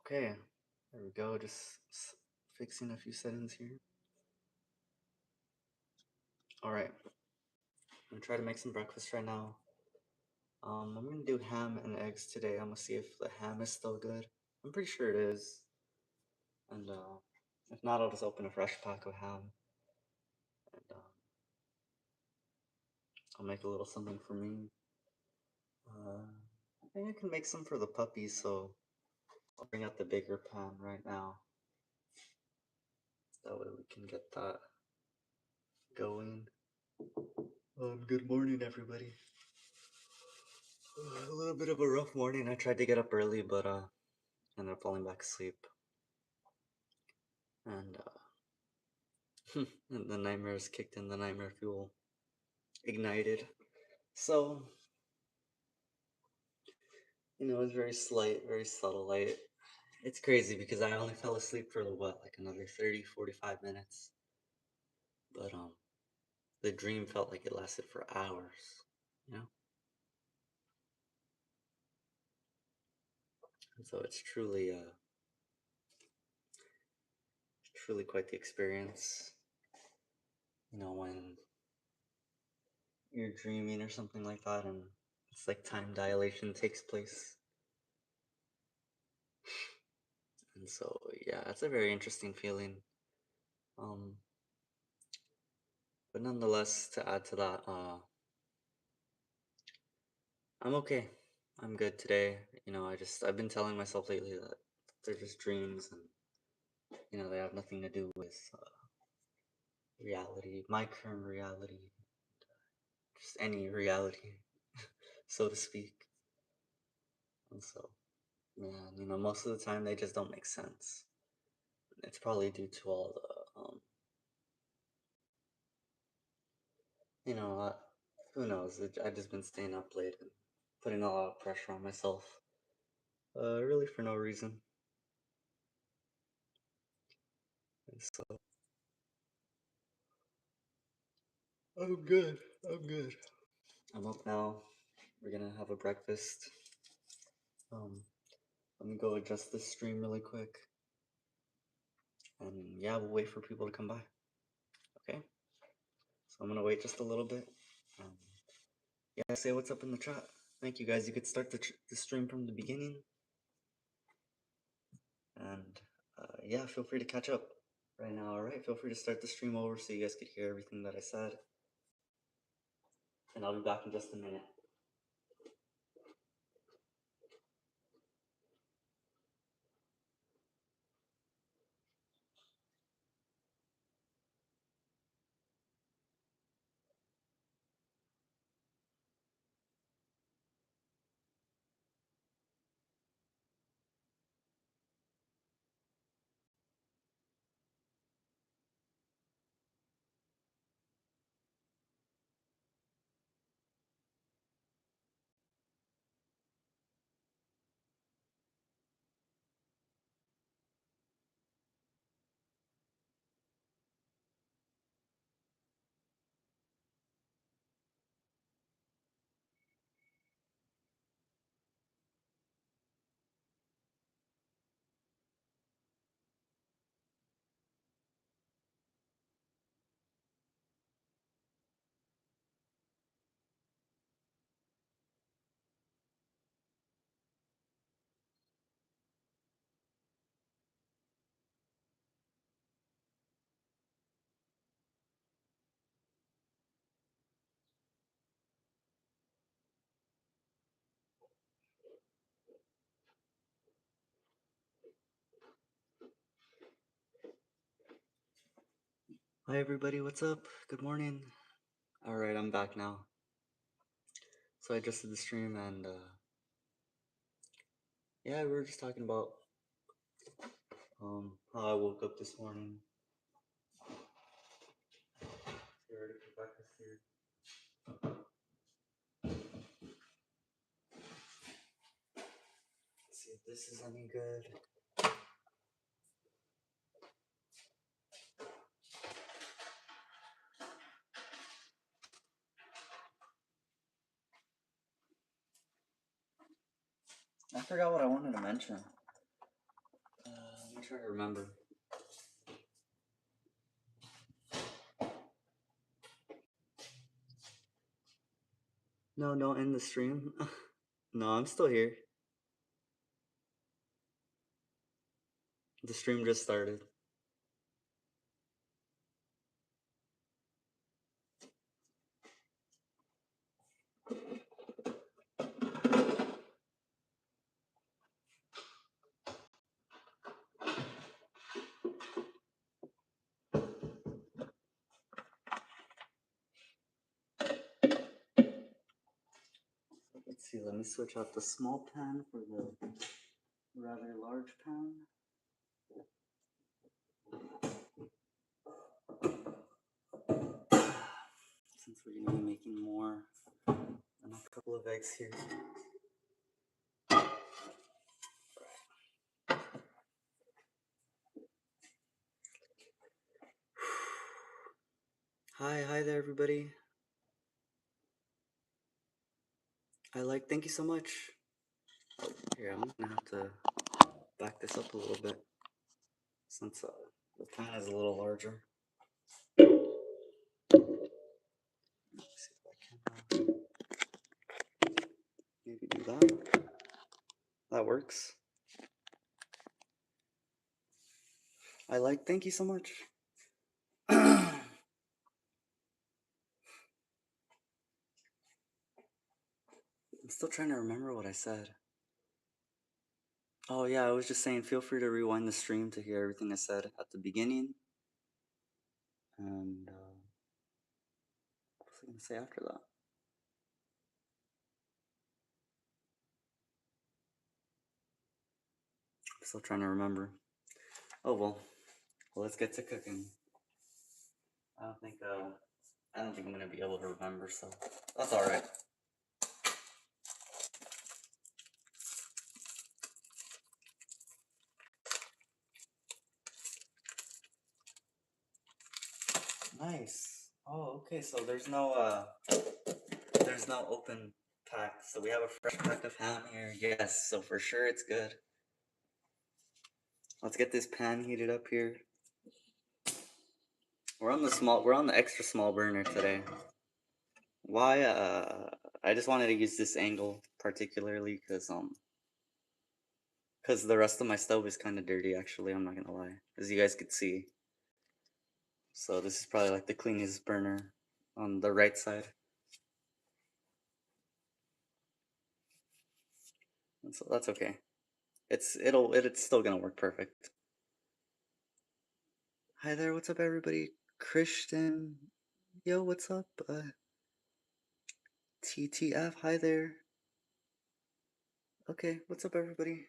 Okay, there we go. Just fixing a few settings here. All right, I'm gonna try to make some breakfast right now. I'm gonna do ham and eggs today. I'm gonna see if the ham is still good. I'm pretty sure it is. And if not, I'll just open a fresh pack of ham. And I'll make a little something for me. I think I can make some for the puppies, so I'll bring out the bigger pan right now. That way we can get that going. Good morning, everybody. A little bit of a rough morning. I tried to get up early, but ended up falling back asleep. And and the nightmares kicked in, the nightmare fuel ignited. So, it was very slight, very subtle. It's crazy because I only fell asleep for like another 30, 45 minutes. But the dream felt like it lasted for hours, you know? And so it's truly quite the experience. When you're dreaming or something like that and it's like time dilation takes place. And so, yeah, it's a very interesting feeling. But nonetheless, to add to that, I'm okay. I'm good today. I've been telling myself lately that they're just dreams and, they have nothing to do with reality, my current reality, just any reality, so to speak. And so, man, most of the time they just don't make sense. It's probably due to all the, uh, who knows? I've just been staying up late and putting a lot of pressure on myself, really for no reason. And so, I'm good. I'm good. I'm up now. We're gonna have a breakfast. Let me go adjust this stream really quick. And yeah, we'll wait for people to come by. Okay? So I'm gonna wait just a little bit. Yeah, say what's up in the chat. Thank you guys. You could start the stream from the beginning. And yeah, feel free to catch up right now, alright? Feel free to start the stream over so you guys could hear everything that I said. And I'll be back in just a minute. Hi everybody, what's up? Good morning. Alright, I'm back now. So I just did the stream and yeah, we were just talking about how I woke up this morning. You ready for breakfast here? Let's see if this is any good. I forgot what I wanted to mention. try to remember. No, don't end the stream. No, I'm still here. The stream just started. Let's see, let me switch out the small pan for the rather large pan. Since we're gonna be making more than a couple of eggs here. Hi there, everybody. Thank you so much. Oh, here, I'm gonna have to back this up a little bit since the pan is a little larger. Let's see if I can maybe do that. That works. Thank you so much. I'm still trying to remember what I said. Oh yeah, I was just saying, feel free to rewind the stream to hear everything I said at the beginning. And what was I gonna say after that? I'm still trying to remember. Oh well, let's get to cooking. I don't think I'm gonna be able to remember, so that's all right. Nice. Oh, okay. So there's no open pack. So we have a fresh pack of ham here. Yes. So for sure it's good. Let's get this pan heated up here. We're on the extra small burner today. Why? I just wanted to use this angle particularly because the rest of my stove is kind of dirty. Actually, I'm not gonna lie, as you guys could see. So this is probably like the cleanest burner on the right side. And so that's okay. It's still gonna work perfect. Hi there, what's up everybody? Christian, yo, what's up? TTF, hi there. Okay, what's up everybody?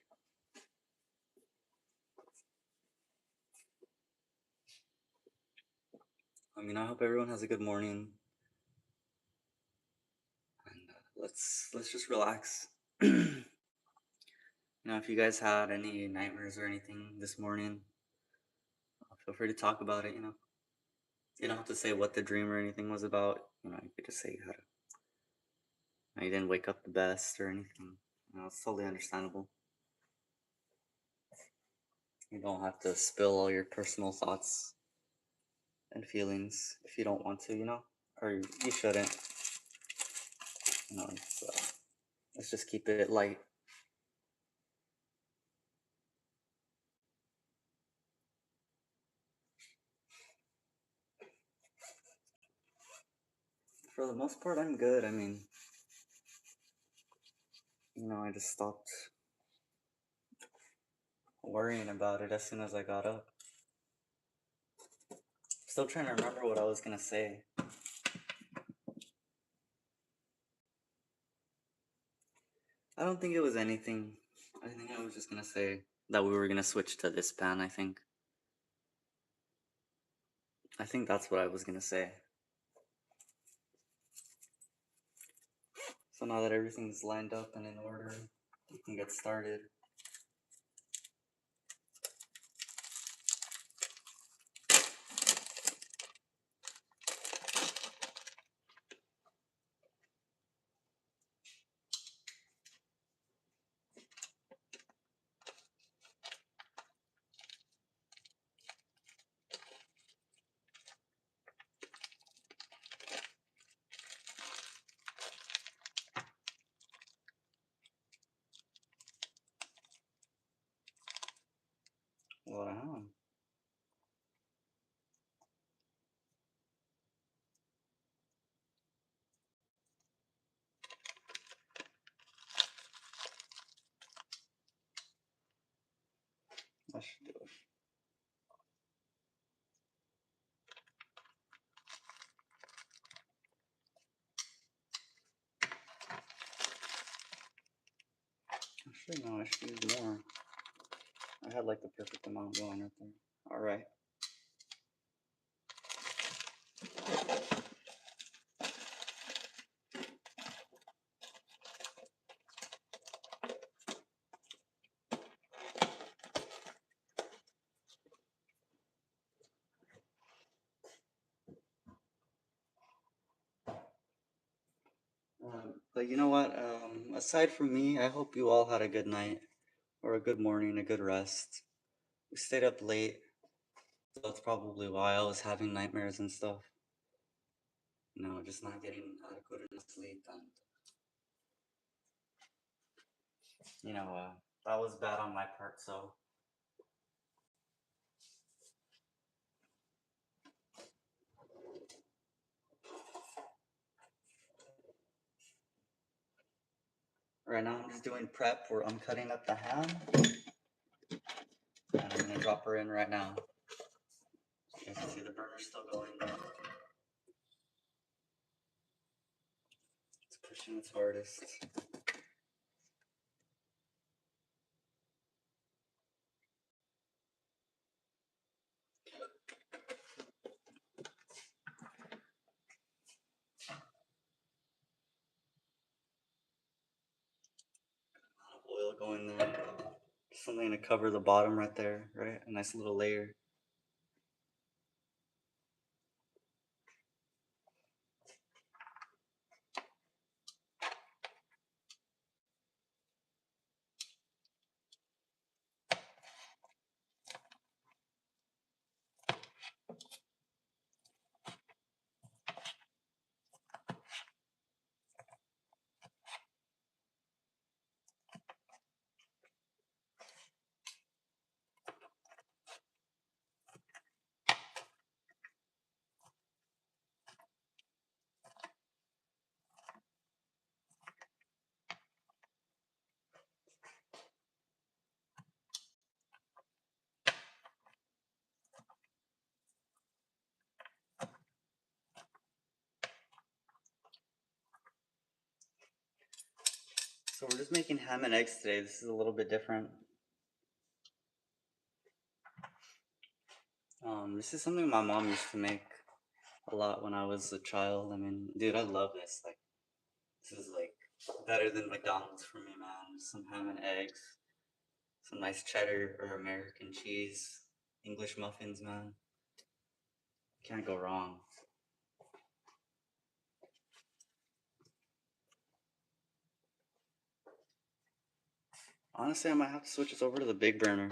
I hope everyone has a good morning. And let's just relax. If you guys had any nightmares or anything this morning, feel free to talk about it. You don't have to say what the dream or anything was about. You could just say you didn't wake up the best or anything. It's totally understandable. You don't have to spill all your personal thoughts and feelings if you don't want to, or you shouldn't. Let's just keep it light. For the most part, I'm good. I just stopped worrying about it as soon as I got up. Still trying to remember what I was gonna say. I don't think it was anything. I think I was just gonna say that we were gonna switch to this pan, I think. I think that's what I was gonna say. So now that everything's lined up and in order, we can get started. I should do it. Actually, no, I should use more. I had like the perfect amount going right there. All right. But you know what? Aside from me, I hope you all had a good night or a good morning, a good rest. We stayed up late, so that's probably why I was having nightmares and stuff. Just not getting adequate enough sleep, and that was bad on my part. So right now I'm just doing prep where I'm cutting up the ham, and I'm gonna drop her in right now. You can see the burner still going. It's pushing its hardest. Oil going there. Something to cover the bottom right there, right? A nice little layer. So we're just making ham and eggs today. This is a little bit different. This is something my mom used to make a lot when I was a child. I mean, dude, I love this. Like, this is like better than McDonald's for me, man. Some ham and eggs, some nice cheddar or American cheese, English muffins, man. Can't go wrong. Honestly, I might have to switch this over to the big burner.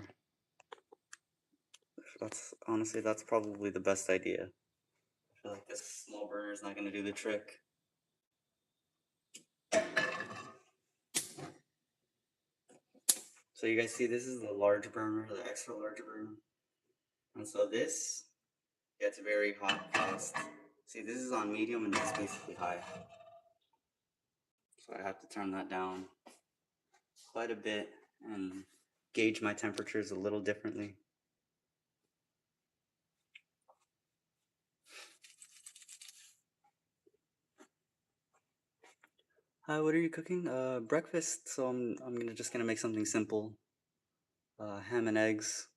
That's probably the best idea. I feel like this small burner is not gonna do the trick. So you guys see, this is the large burner, the extra large burner. And so this gets very hot fast. See, this is on medium and this is basically high. So I have to turn that down quite a bit and gauge my temperatures a little differently. Hi, what are you cooking? Breakfast. So I'm just gonna make something simple. Ham and eggs.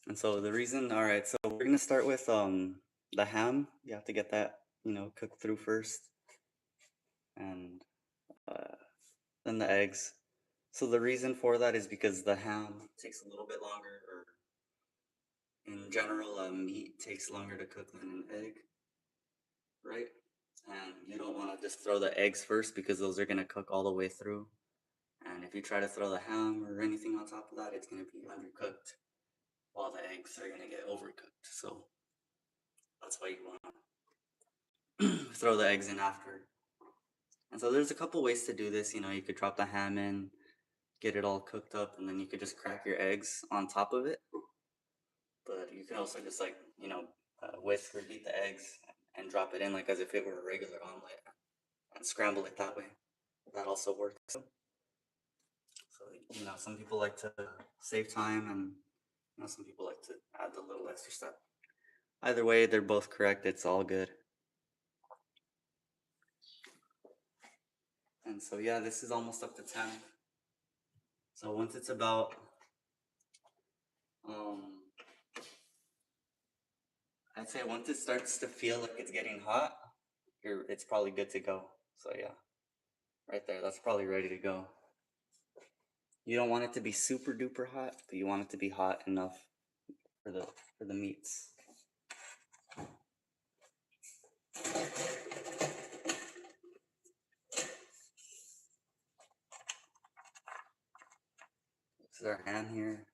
And so the reason, all right, so we're gonna start with the ham. You have to get that, cooked through first, and then the eggs. So the reason for that is because the ham takes a little bit longer, or in general, meat takes longer to cook than an egg, right? And you don't want to just throw the eggs first because those are gonna cook all the way through. And if you try to throw the ham or anything on top of that, it's gonna be undercooked, while the eggs are gonna get overcooked. So that's why you want to throw the eggs in after. And so there's a couple ways to do this. You could drop the ham in, get it all cooked up, and then you could just crack your eggs on top of it. But you can also just whisk or beat the eggs and drop it in like as if it were a regular omelet and scramble it that way. That also works. So you know, some people like to save time, and you know, some people like to add the little extra step. Either way, they're both correct. It's all good. And so yeah, this is almost up to 10. So once it's about I'd say once it starts to feel like it's getting hot, it's probably good to go. So yeah, right there, that's probably ready to go. You don't want it to be super duper hot, but you want it to be hot enough for the meats. This is our ham here.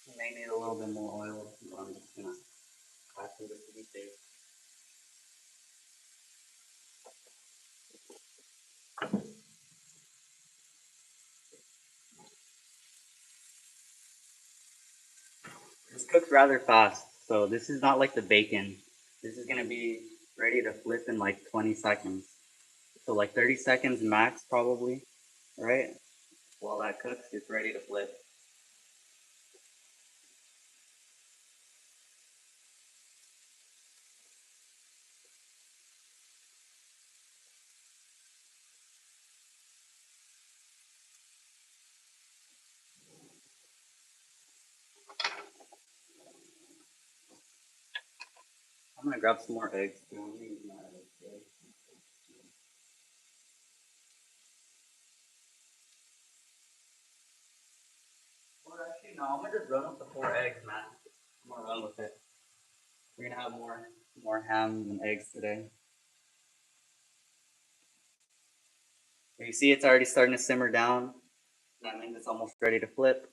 You may need a little bit more oil, but I'm just gonna add some just to be safe. This cooks rather fast, so this is not like the bacon. This is gonna be ready to flip in like 20 seconds. So like 30 seconds max probably, right? While that cooks, it's ready to flip. I'm gonna grab some more eggs. Or actually, no, I'm gonna just run with the 4 eggs, man. I'm gonna run with it. We're gonna have more ham and eggs today. You see, it's already starting to simmer down. That means it's almost ready to flip.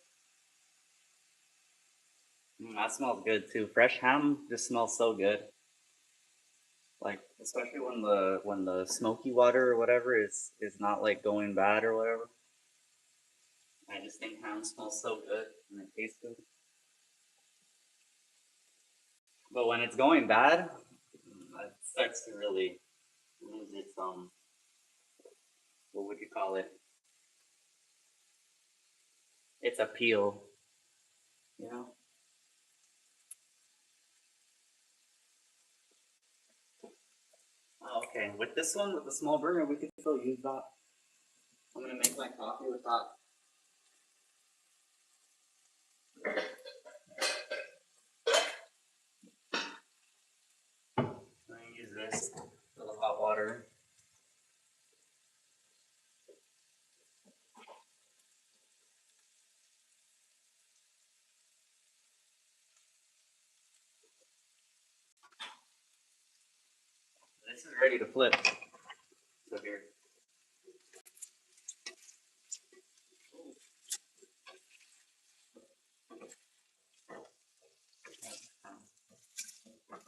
That smells good too. Fresh ham just smells so good. Like especially when the smoky water or whatever is not like going bad or whatever. I just think ham smells so good and it tastes good. But when it's going bad, it starts to really lose its what would you call it? Its appeal, you know. Oh, okay, with this one, with the small burner, we could still use that. I'm gonna make my coffee with that. I'm gonna use this for the hot water. This is ready to flip. So here.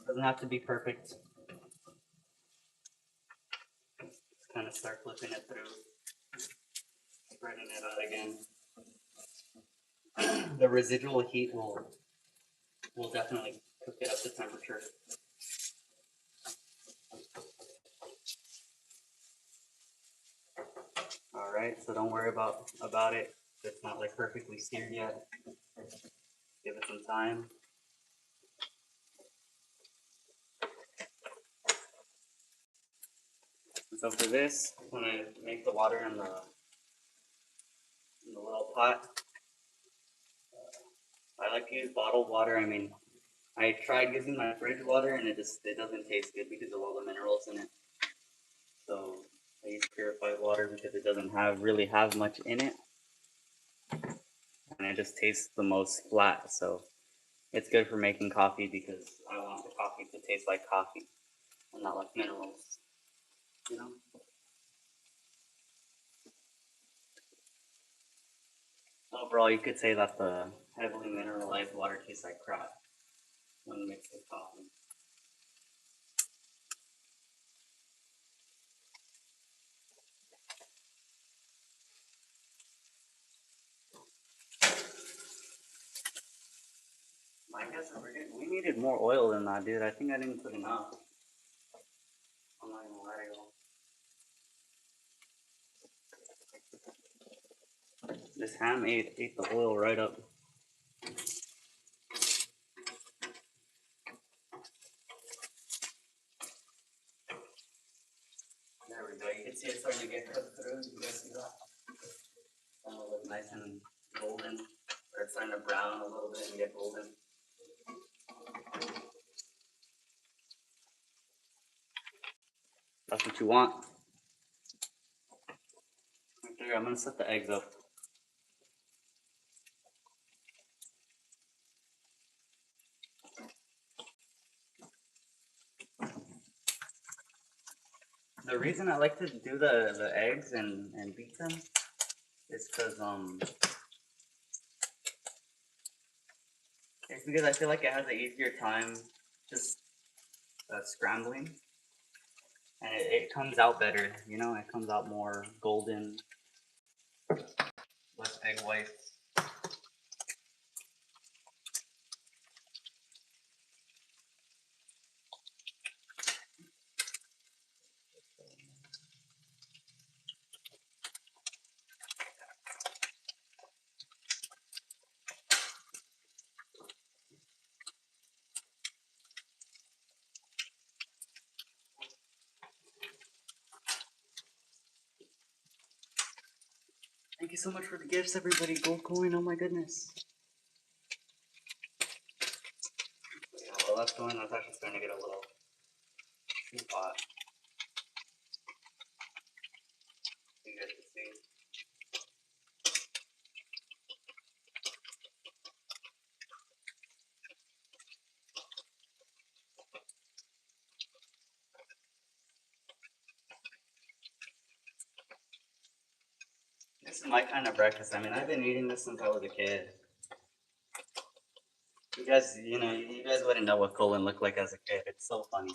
Doesn't have to be perfect. Just kind of start flipping it through, spreading it out again. The residual heat will definitely cook it up to temperature. All right, so don't worry about it. It's not like perfectly seared yet. Give it some time. And so for this, when I make the water in the little pot, I like to use bottled water. I mean, I tried using my fridge water and it doesn't taste good because of all the minerals in it. So I use purified water because it doesn't really have much in it, and it just tastes the most flat. So it's good for making coffee because I want the coffee to taste like coffee and not like minerals. You know. Overall, you could say that the heavily mineralized water tastes like crap when mixed with coffee. I guess we needed more oil than that, dude. I think I didn't put enough. I'm not gonna lie to you. This ham ate the oil right up. There we go. You can see it's starting to get cooked through. You guys see that? It's gonna look nice and golden. Or it's starting to brown a little bit and get golden. That's what you want. Right there, I'm gonna set the eggs up. The reason I like to do the eggs and beat them is it's because I feel like it has an easier time just scrambling, and it comes out better. You know, it comes out more golden, less egg whites. Thank you so much for the gifts, everybody. Gold coin, oh my goodness. Yeah, well, that's going. That's actually starting to get a little too hot. You guys can see. This is my kind of breakfast. I mean, I've been eating this since I was a kid. You guys, you guys wouldn't know what colon looked like as a kid. It's so funny.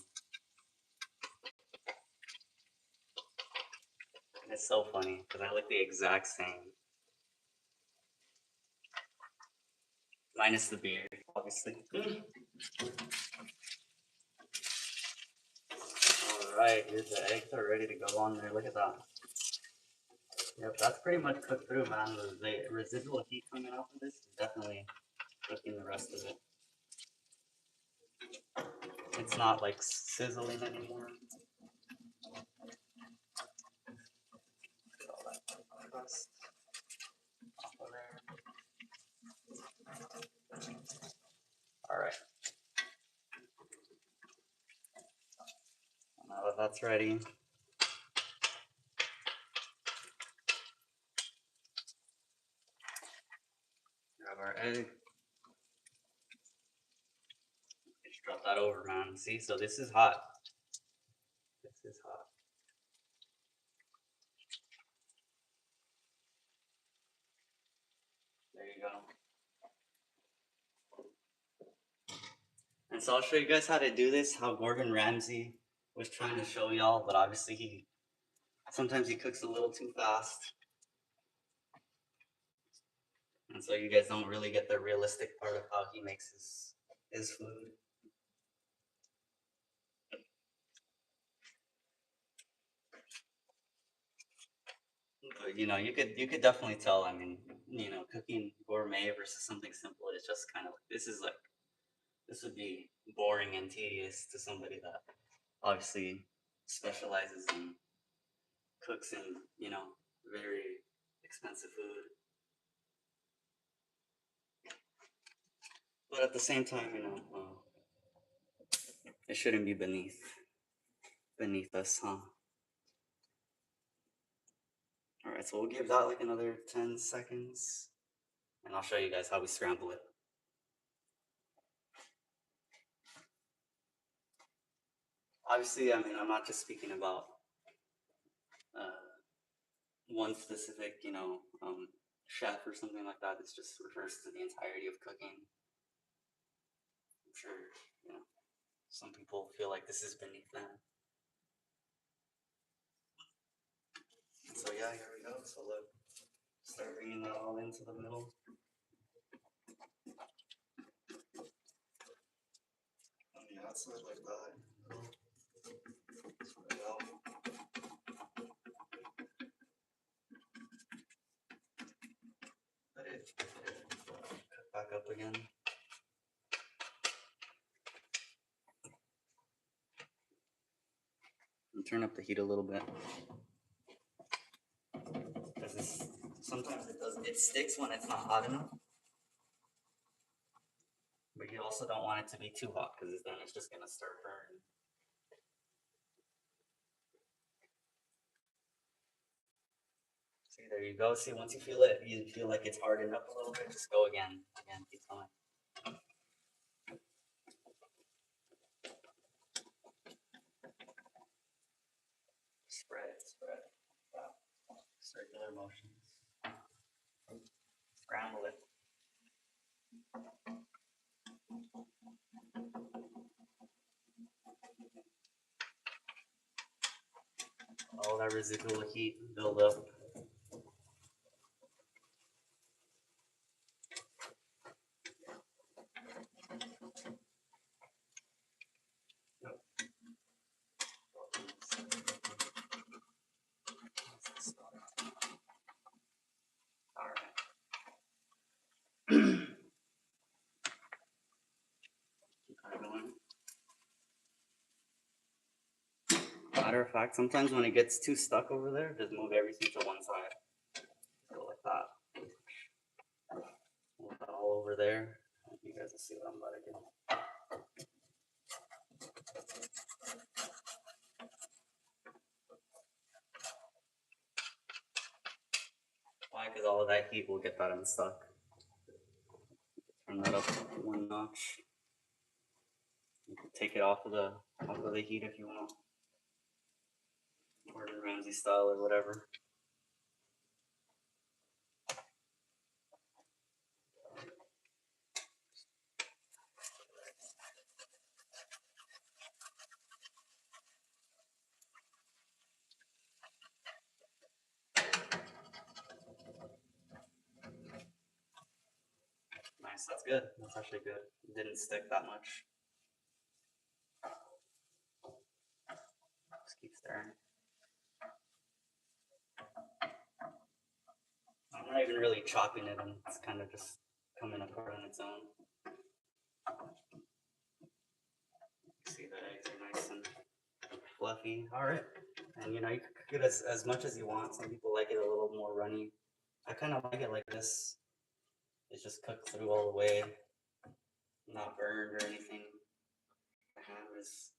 It's so funny because I look the exact same. Minus the beard, obviously. Alright, here's the eggs are ready to go on there. Look at that. Yep, that's pretty much cooked through, man. The residual heat coming off of this is definitely cooking the rest of it. It's not like sizzling anymore. Get all that crust off of there. Alright. Now that that's ready, grab our egg. Just drop that over, man. See, so this is hot. This is hot. There you go. And so I'll show you guys how to do this, how Gordon Ramsay was trying to show y'all, but obviously sometimes he cooks a little too fast. And so you guys don't really get the realistic part of how he makes his food. But you could definitely tell. I mean, cooking gourmet versus something simple is just kind of this would be boring and tedious to somebody that obviously specializes in cooks in very expensive food. But at the same time, it shouldn't be beneath us, huh? All right, so we'll give that like another 10 seconds, and I'll show you guys how we scramble it. Obviously, I mean, I'm not just speaking about one specific, chef or something like that. This just refers to the entirety of cooking. I'm sure, you know, some people feel like this is beneath them. So yeah, here we go. So look, start bringing that all into the middle. On the outside like that. Spread it out. Let it cut back up again. And turn up the heat a little bit. Because sometimes it sticks when it's not hot enough. But you also don't want it to be too hot because then it's just gonna start burning. See, there you go. See, once you feel like it's hardened up a little bit, just go again. Again, keep going. Spread. Wow. Circular motions. Scramble it. All that residual heat build up. Matter of fact, sometimes when it gets too stuck over there, just move everything to one side. Go like that. Move that all over there. You guys will see what I'm about to do. Why? Because all of that heat will get that unstuck. Turn that up one notch. You can take it off of the heat if you want. Gordon Ramsay style or whatever. Nice, that's good. That's actually good. It didn't stick that much. Just keep stirring. I'm not even really chopping it, and it's kind of just coming apart on its own. See, the eggs are nice and fluffy. All right, and you know you can cook it as much as you want. Some people like it a little more runny. I kind of like it like this. It's just cooked through all the way, not burned or anything. The ham is.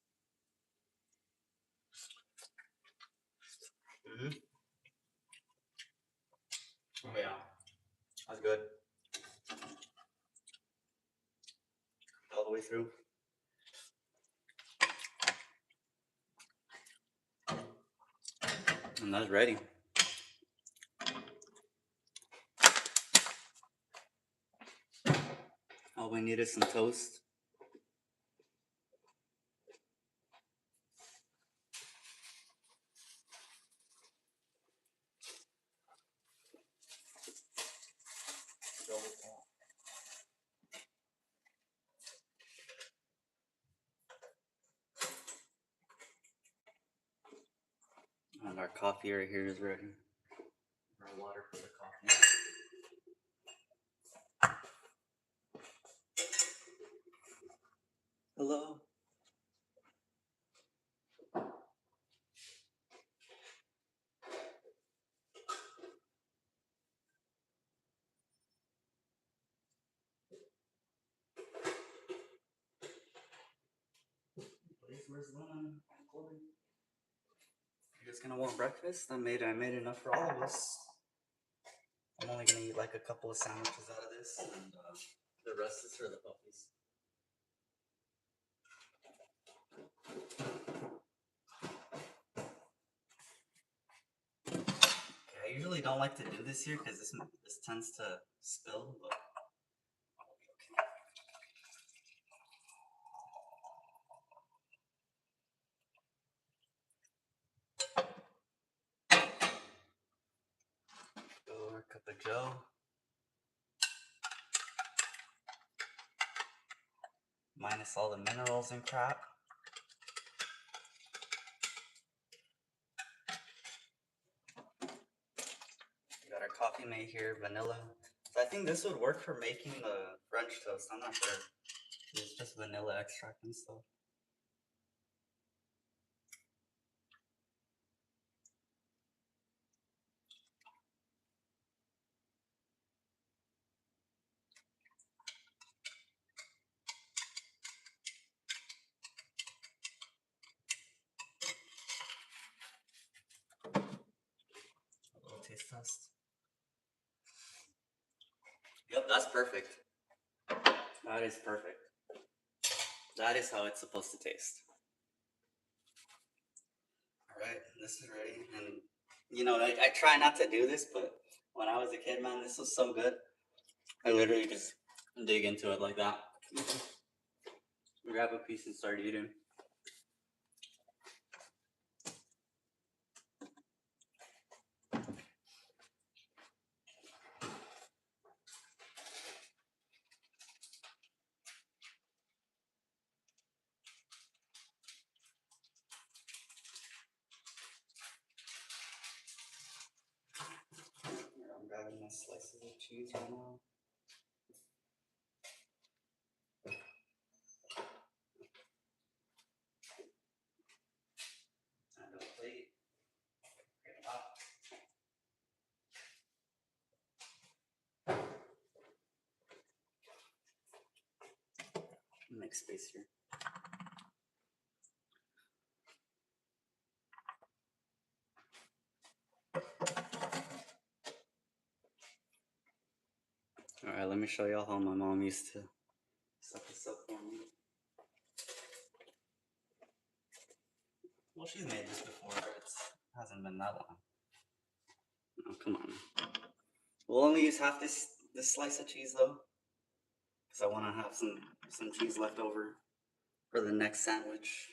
Oh yeah, that's good. All the way through. And that's ready. All we need is some toast. And our coffee right here is ready. Our water for the coffee. Hello. Where's Luna? You guys gonna want breakfast? I made enough for all of us. I'm only gonna eat like a couple of sandwiches out of this, and the rest is for the puppies. Okay, usually don't like to do this here because this tends to spill, but or a cup of joe. Minus all the minerals and crap. We got our coffee made here, vanilla. So I think this would work for making the French toast. I'm not sure. It's just vanilla extract and stuff. A little taste test. Yep, that's perfect. That is perfect. That is how it's supposed to taste. Alright, this is ready. And, you know, I try not to do this, but when I was a kid, man, this was so good. I literally just dig into it like that. Grab a piece and start eating. I'm grabbing my slices of cheese right now. And a plate. Get it up. Make space here. Alright, let me show y'all how my mom used to set this up for me. Well, she's made this before, but it hasn't been that long. Oh, come on. We'll only use half this slice of cheese though, because I want to have some cheese left over for the next sandwich.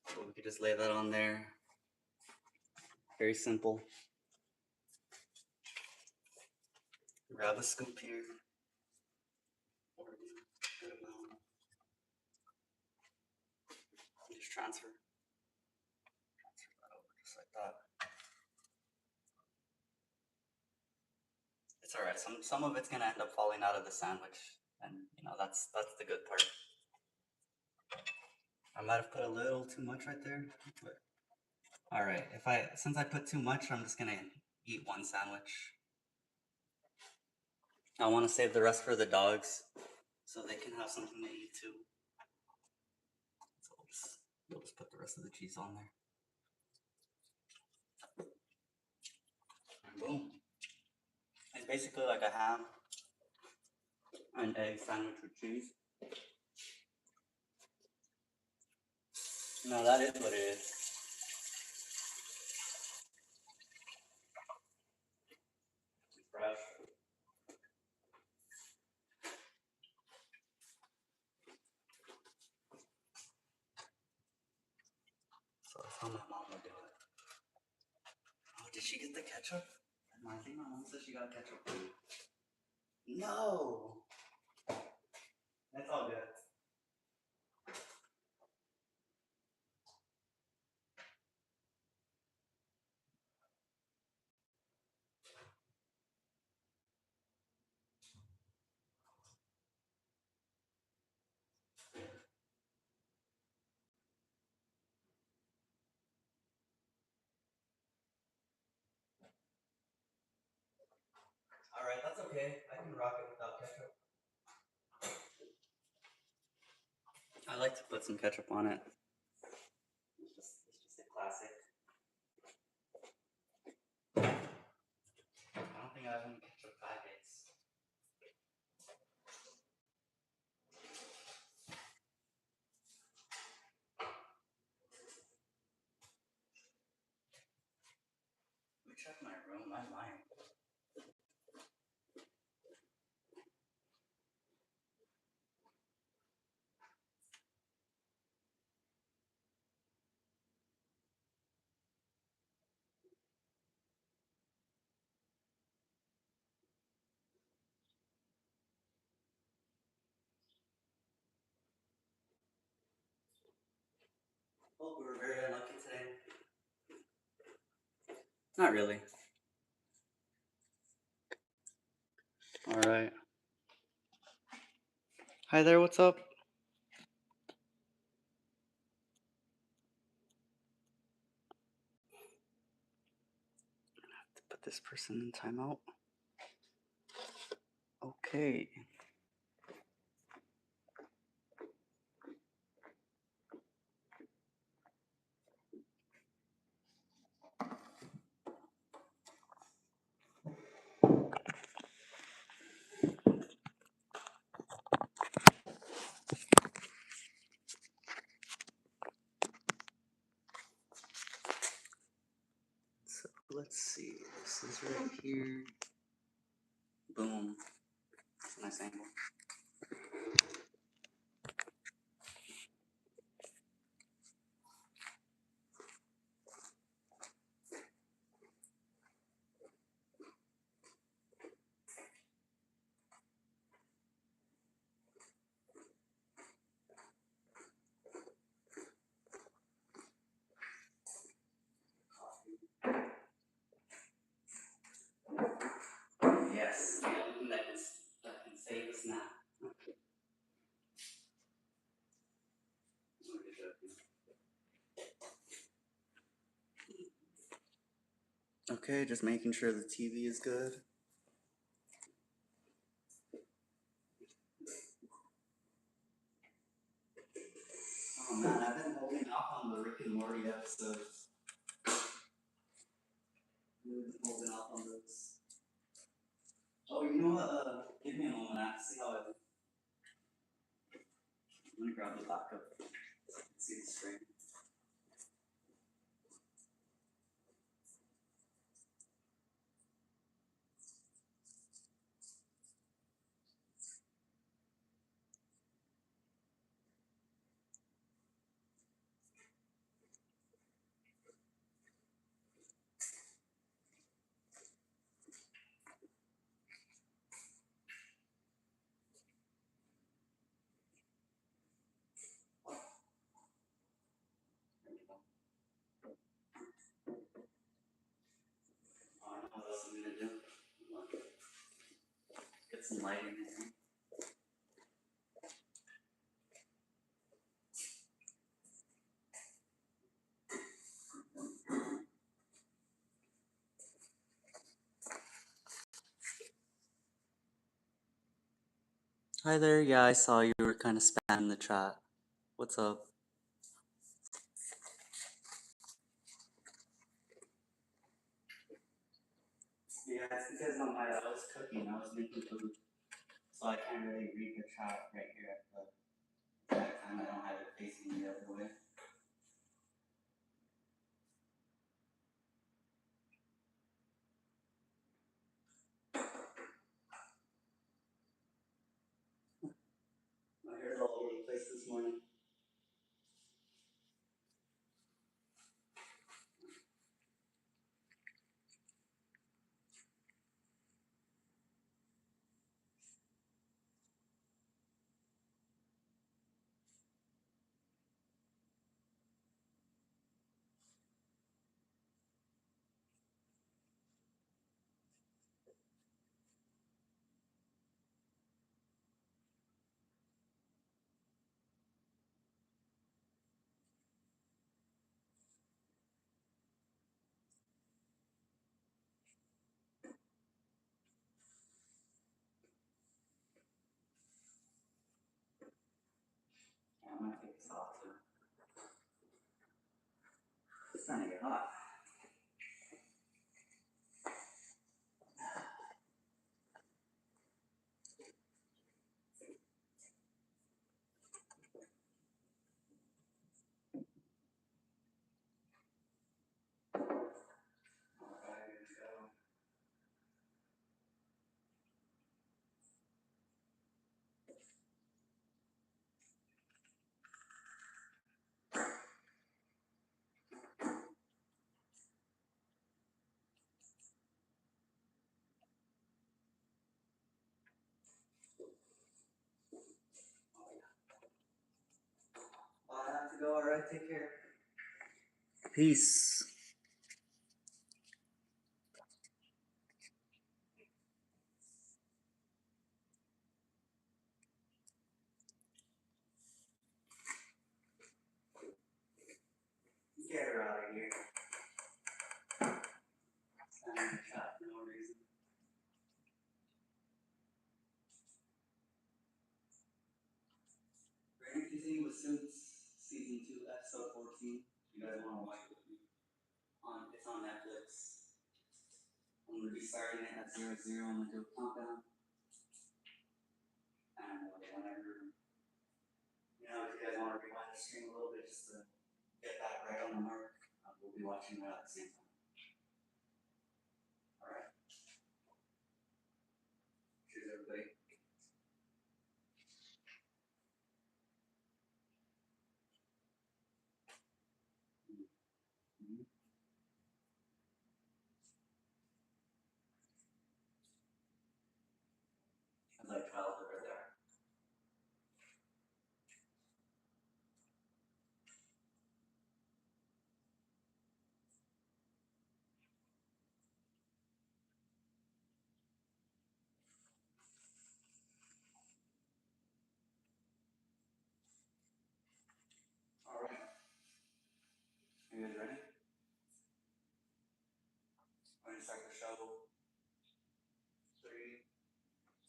So we could just lay that on there. Very simple. Grab a scoop here. Or a good amount. Just transfer that over just like that. It's alright. Some of it's gonna end up falling out of the sandwich, and you know that's the good part. I might have put a little too much right there, but alright. Since I put too much, I'm just gonna eat one sandwich. I want to save the rest for the dogs, so they can have something to eat too. So we'll just put the rest of the cheese on there. And boom. It's basically like a ham and egg sandwich with cheese. No, that is what it is. Fresh. So that's how my mom would do it. Oh, did she get the ketchup? I think my mom said she got ketchup too. No! That's all good. Alright, that's okay. I can rock it without ketchup. I like to put some ketchup on it. It's just a classic. I don't think I have any ketchup packets. check my room. My mind. Well, we were very unlucky today. Not really. Alright. Hi there, what's up? I have to put this person in timeout. Okay. So let's see. This is right here. Boom. That's a nice angle. Yes, the only thing that can save us now. Okay, just making sure the TV is good. Oh man, I've been holding off on the Rick and Morty episodes. I've been holding off on those. Oh, you know what? Give me a moment. I have to see how it. I'm gonna grab the backup. See the string. Oh, I know what else I'm gonna do. Get some lighting in here. Hi there. Yeah, I saw you were kind of spamming the chat. What's up? Yeah, it's because I was cooking. I was making food, so I can't really read the chat right here at the exact time. I don't have it facing the other way. My hair's all over the place this morning. Yeah, I'm gonna take this off too. It's starting to get hot. go. Alright, take care. Peace. Get her out of here. Standing in the chat for no reason. We're gonna continue with Suits season 2, episode 14. You guys want to watch it with me? It's on Netflix. I'm gonna be starting it at 00. I'm gonna do a countdown. And whenever, if you guys want to rewind the stream a little bit just to get that right on the mark, we'll be watching that at the same time. Alright. Cheers, everybody. It's like 12 over there. Alright. You guys ready? I'm gonna start the show. 3,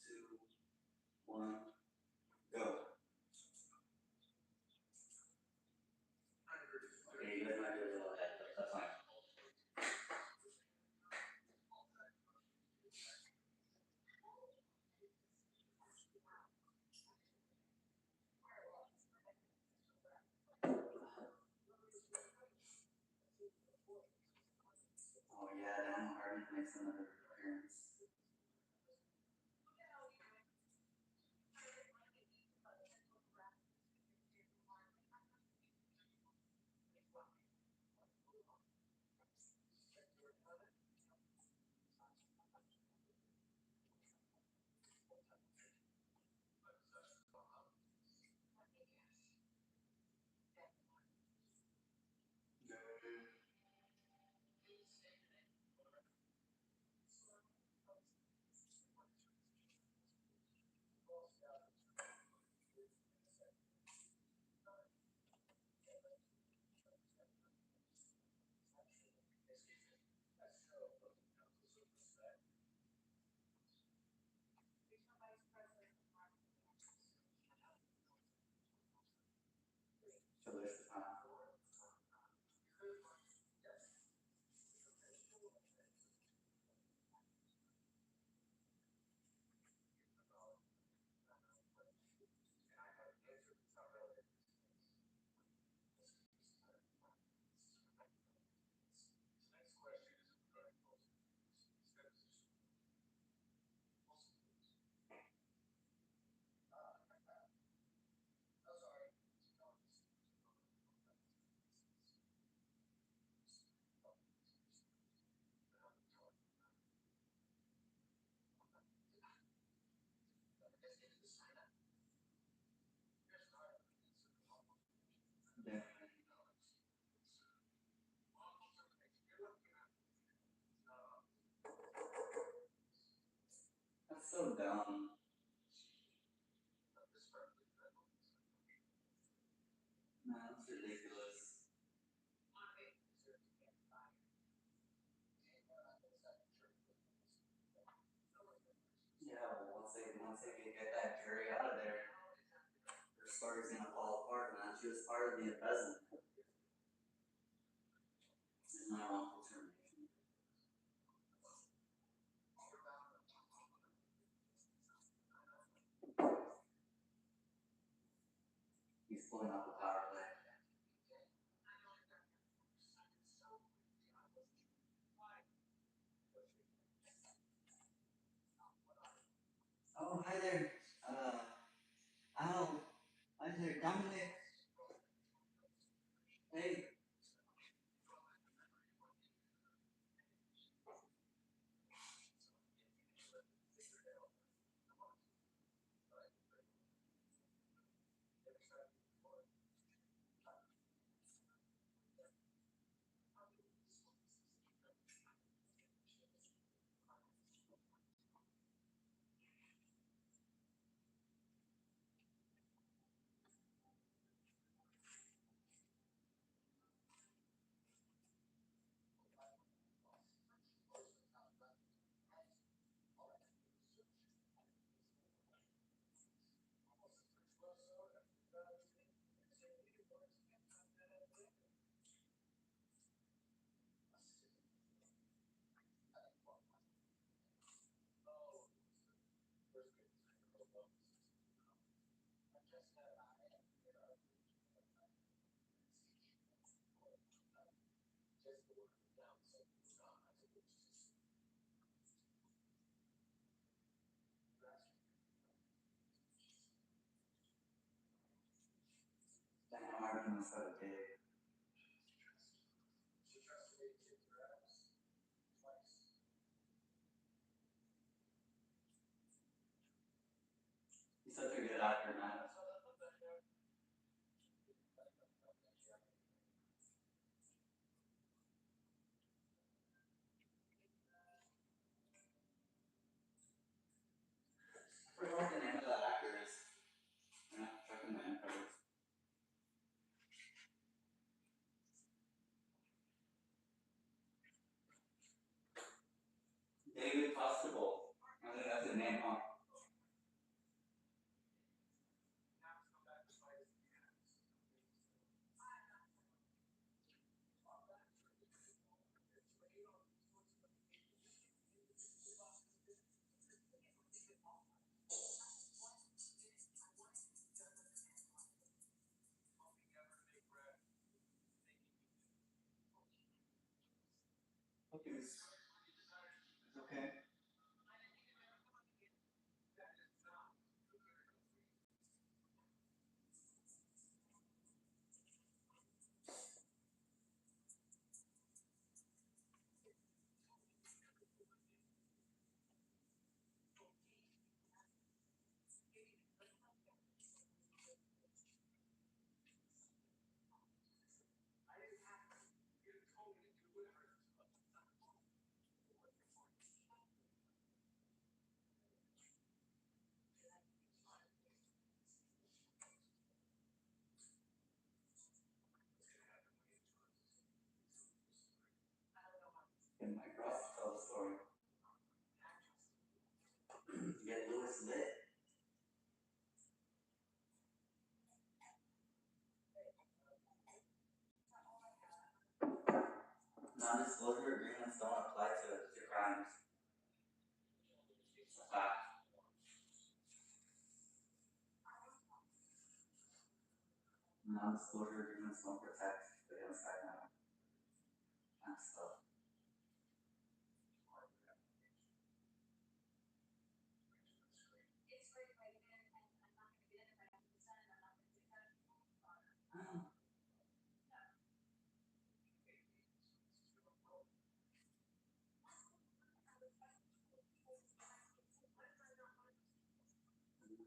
2, 1, go. Okay, you guys might be a little ahead, but that's fine. Oh yeah, Dan Harmon makes another appearance. So there's the time. Yeah. That's so dumb. Man, that's ridiculous. Yeah, well, once they can get that jury out of there, her story's gonna fall apart, man. She was part of the embezzlement. It's not wrongful termination. He's pulling out the power play. Oh, hi there. Al. Hi there, Dominic. Hey. He's such a good actor, man. I forgot what the name of that actor is. I'm not checking my info. David Costable. I think that's his name, huh? Okay. It's okay. Get my cross to tell the story. Get Lewis lit. Non-disclosure agreements don't apply to crimes. It's a fact. Non-disclosure agreements don't protect against that kind of stuff.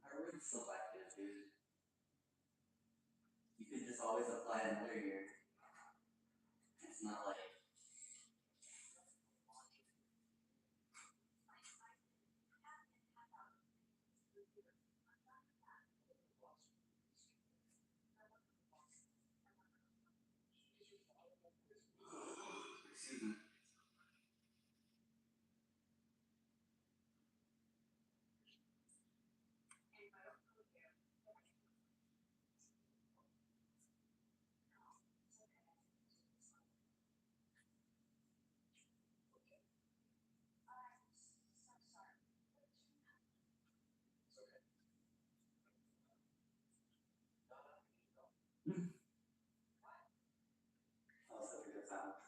How are we selective, dude? You could just always apply another year. It's not like excuse me. That was such a good time.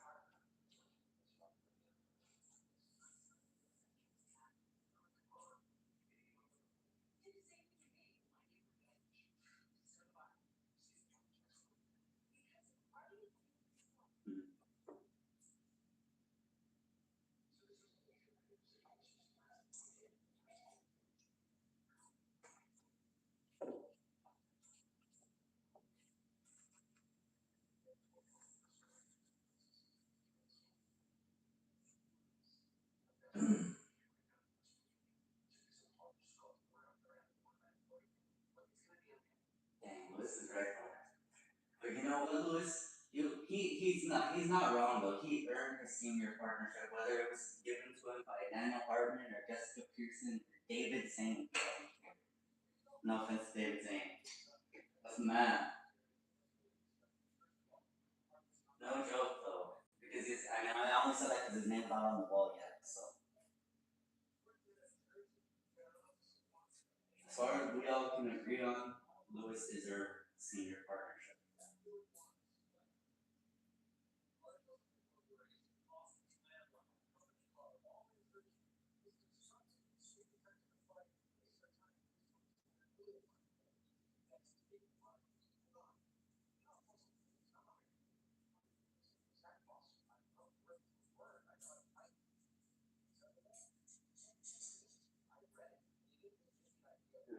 Dang, Lewis is right on it. But you know what, Lewis? He's not wrong though. He earned his senior partnership, whether it was given to him by Daniel Hardman or Jessica Pearson, David Zane. No offense to David Zane. That's mad. No joke though. Because I only said that because his name's not on the wall yet, so. As far as we all can agree on, Lewis deserved senior partnership.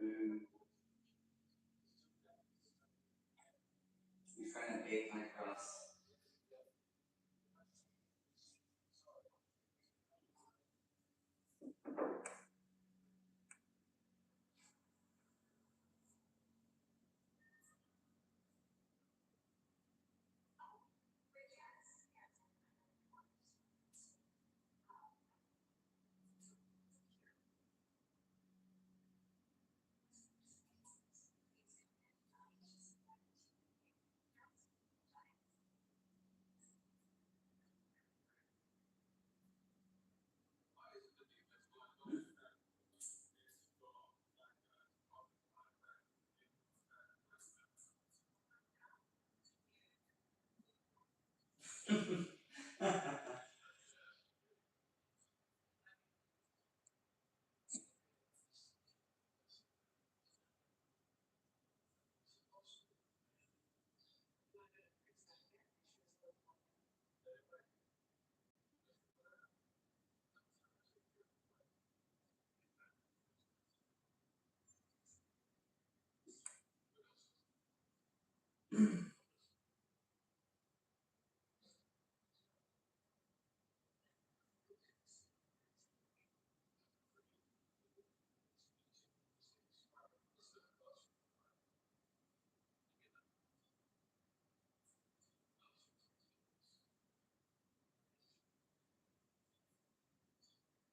Mm, he's trying to bake my crust.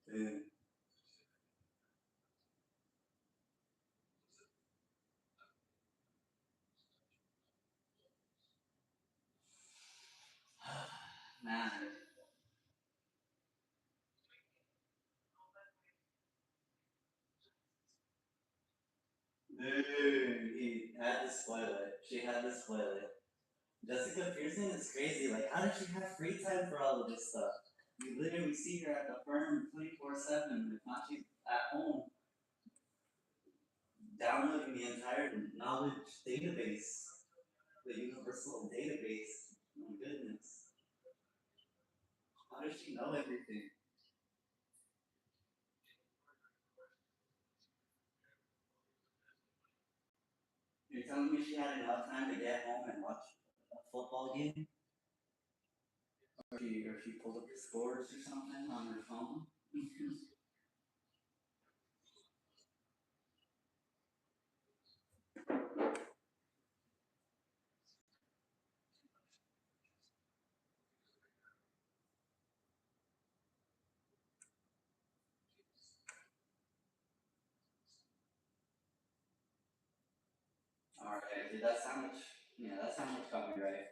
Dude. Man. Dude, he had to spoil it. She had to spoil it. Jessica Pearson is crazy. Like, how does she have free time for all of this stuff? You literally see her at the firm 24/7. If not, she's at home downloading the entire knowledge database, the universal database. Oh my goodness. How does she know everything? You're telling me she had enough time to get home and watch a football game? Or she pulled up the scores or something on her phone? Alright, dude, that's how much, yeah, that's how much copyright.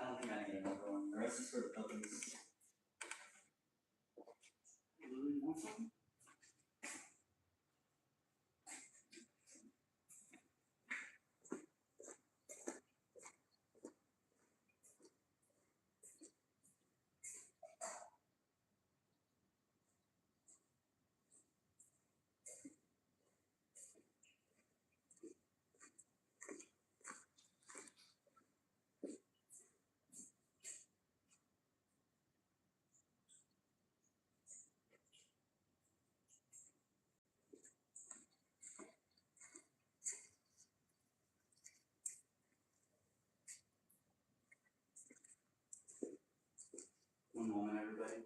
I don't think I need another one. The rest is for the puppies. You want some? One moment, everybody.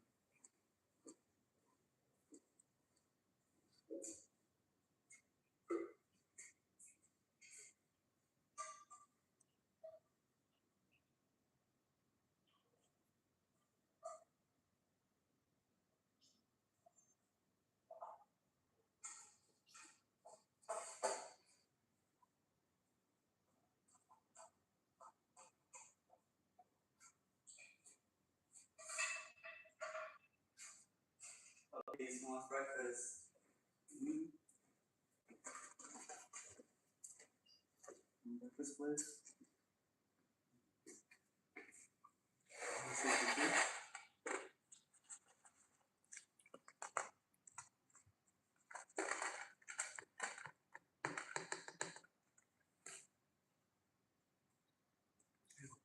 Puppies want breakfast. Mm-hmm. Breakfast, please.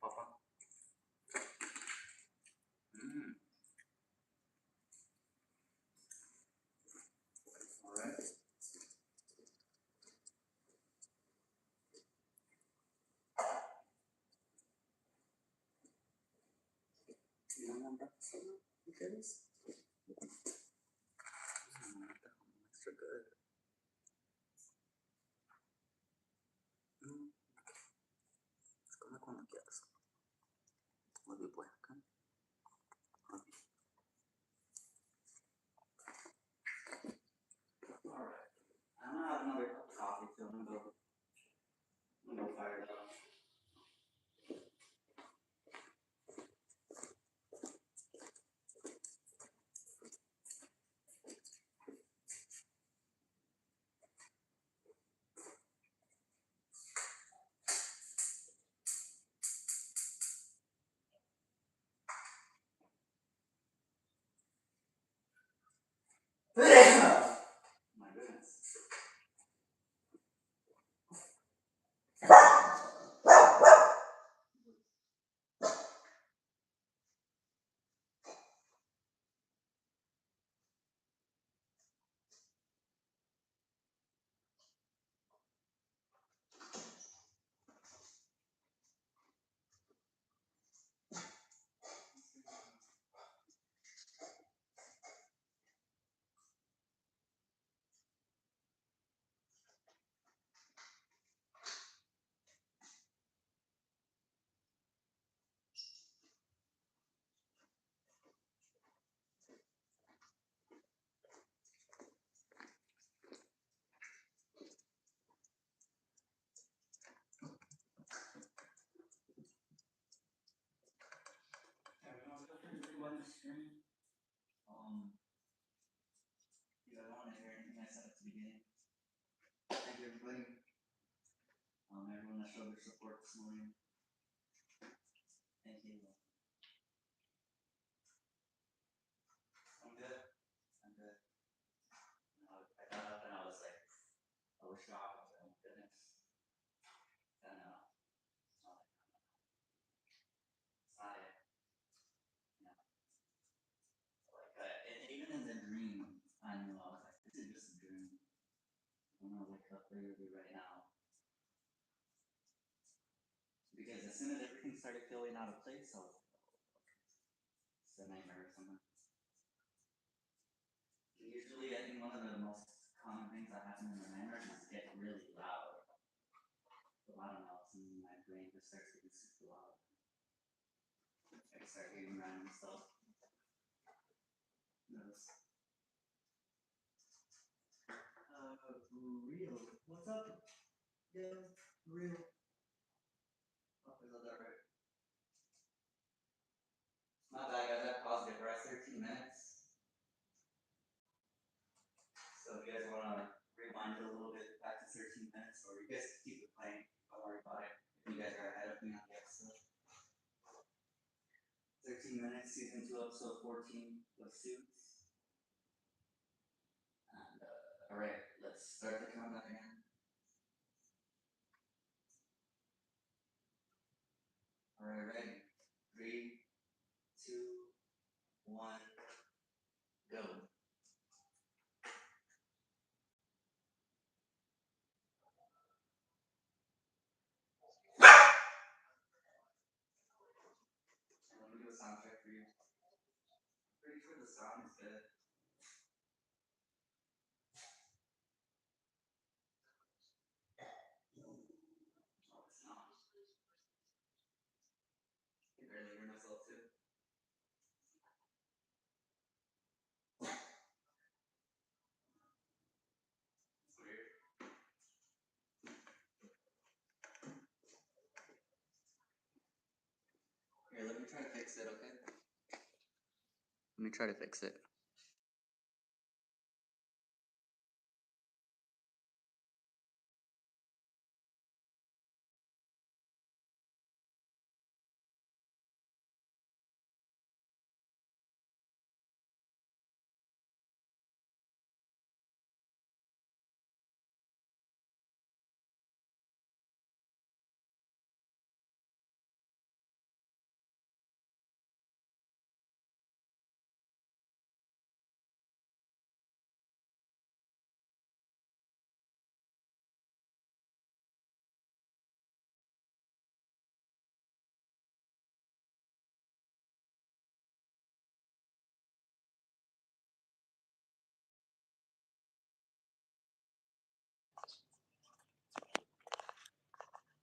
Papa. on breakfast right now? You curious? Extra good. Es come cuando quieras. Love you, boy. Okay? Love you. Alright. I'm gonna have another cup of coffee too. I'm gonna go fire that up. My goodness. Everyone, feel free to rewind the stream. You guys want to hear anything I said at the beginning? Thank you, everybody. Everyone that showed their support this morning. Thank you. I'm good. I'm good. I got up and I was like, I was shocked. I was like, oh my goodness. And it's not like, it's not it. You know, like, and even in the dream, I knew I was like, this is just a dream. I'm gonna wake up literally right now. Because as soon as everything started feeling out of place, I was like, it's a nightmare or something. Usually, I think one of the most common things that happen in the nightmares is get really loud. So I don't know, my brain just starts getting super loud. I start hearing random stuff. Notice. Real. What's up? Yeah, real. Oh, I got that right. My bad, guys. I paused it. We're at 13 minutes. So if you guys want to rewind it a little bit back to 13 minutes, or you guys can keep it playing. Don't worry about it. If you guys are ahead of me on the episode. 13 minutes, season 2, episode 14 of Suits. And, alright, let's start the countdown again. Alright, ready? 3, 2, 1, go. Let me do a sound check for you. Pretty sure the sound is good. Oh, it's not. I can barely hear myself too. It's weird. Here, let me try to fix it, okay? Let me try to fix it.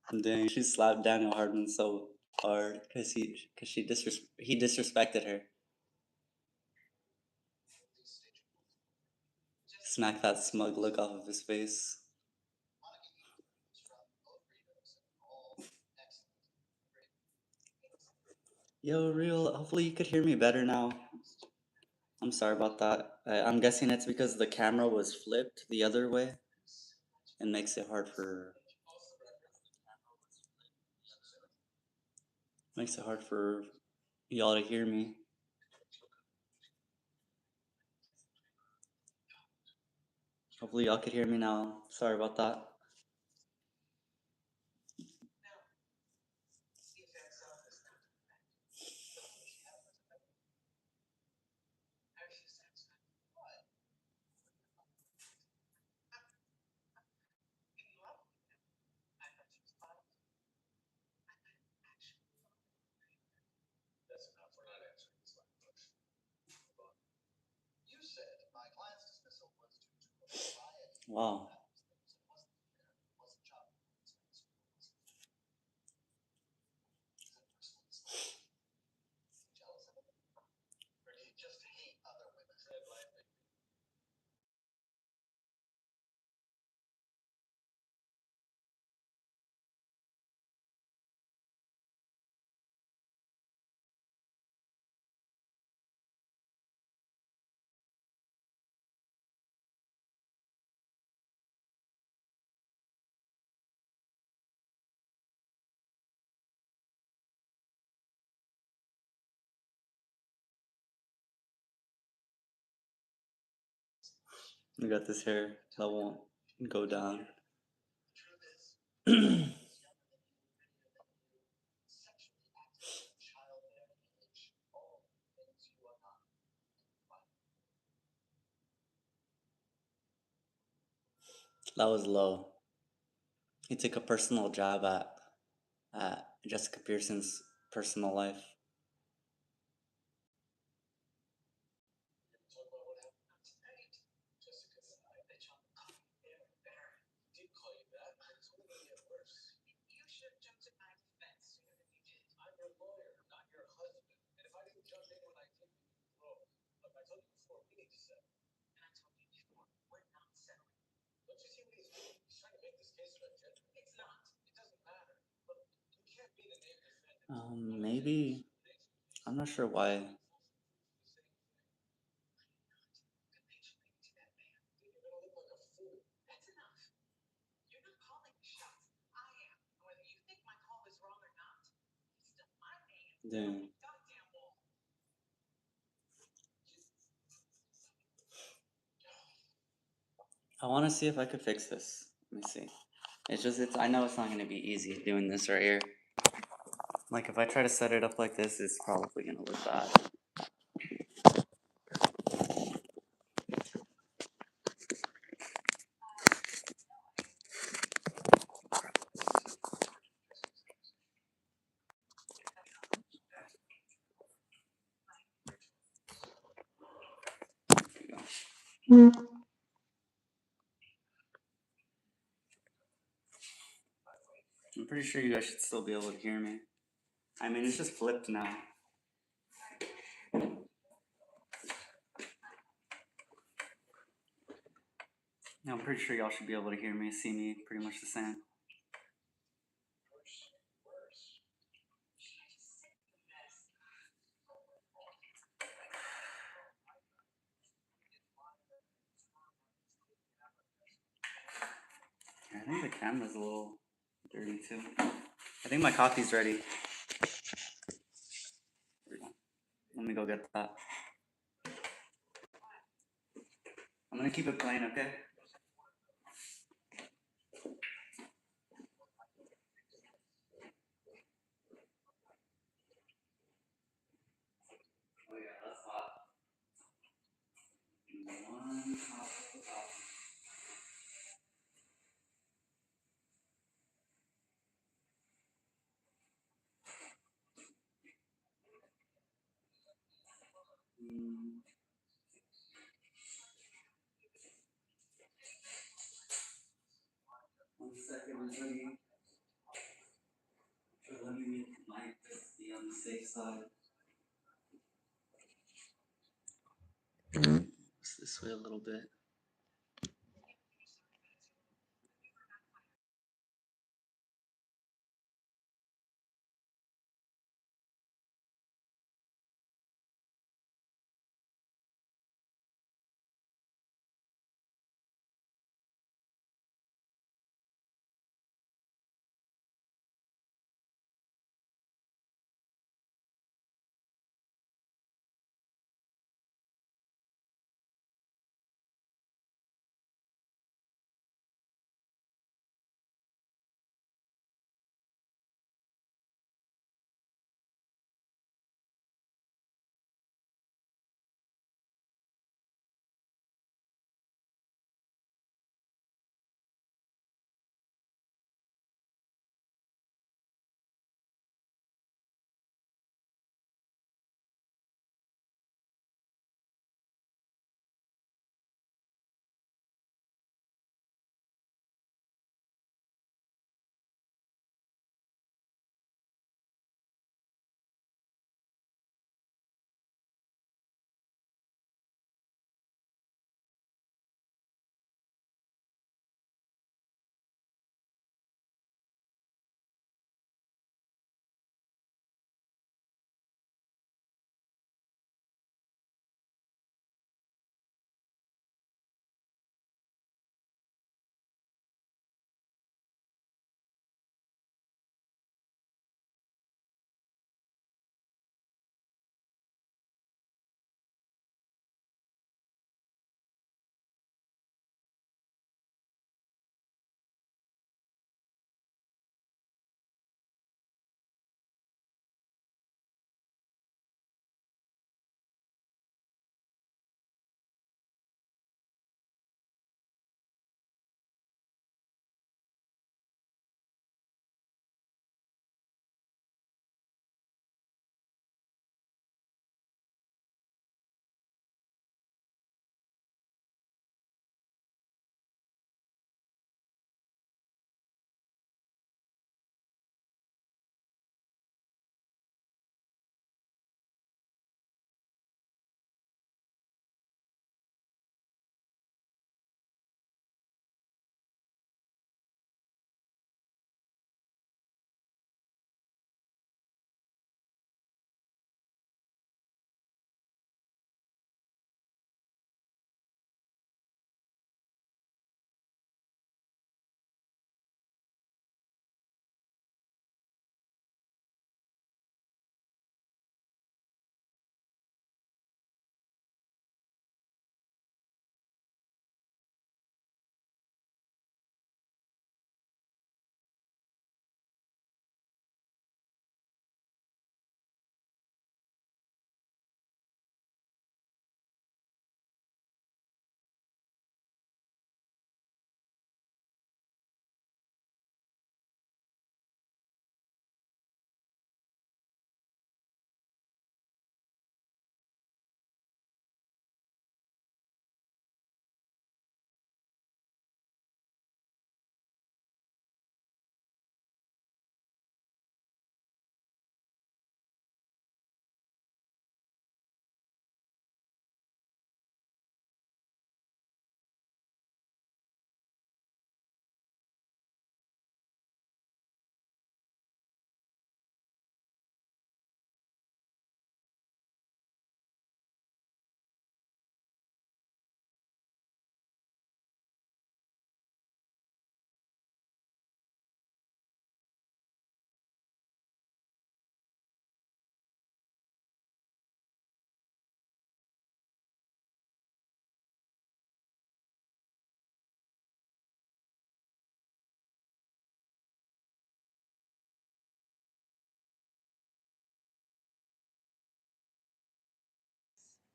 Dang, she slapped Daniel Hardman so hard because he disrespected her. Smack that smug look off of his face. Yo, real. Hopefully you could hear me better now. I'm sorry about that. I'm guessing it's because the camera was flipped the other way. It makes it hard for y'all to hear me. Hopefully y'all could hear me now. Sorry about that. Wow. We got this hair that won't go down. That was low. He took a personal jab at Jessica Pearson's personal life. Maybe. I'm not sure why. Dang. I want to see if I could fix this. Let me see. I know it's not going to be easy doing this right here. Like, if I try to set it up like this, it's probably going to look bad. I'm pretty sure you guys should still be able to hear me. I mean, it's just flipped now. I'm pretty sure y'all should be able to hear me, see me pretty much the same. I think the camera's a little dirty too. I think my coffee's ready. Let me go get that. I'm gonna keep it plain, okay? Oh yeah, that's hot. One hot cup of coffee. One second, I'm ready. safe side. Just this way a little bit.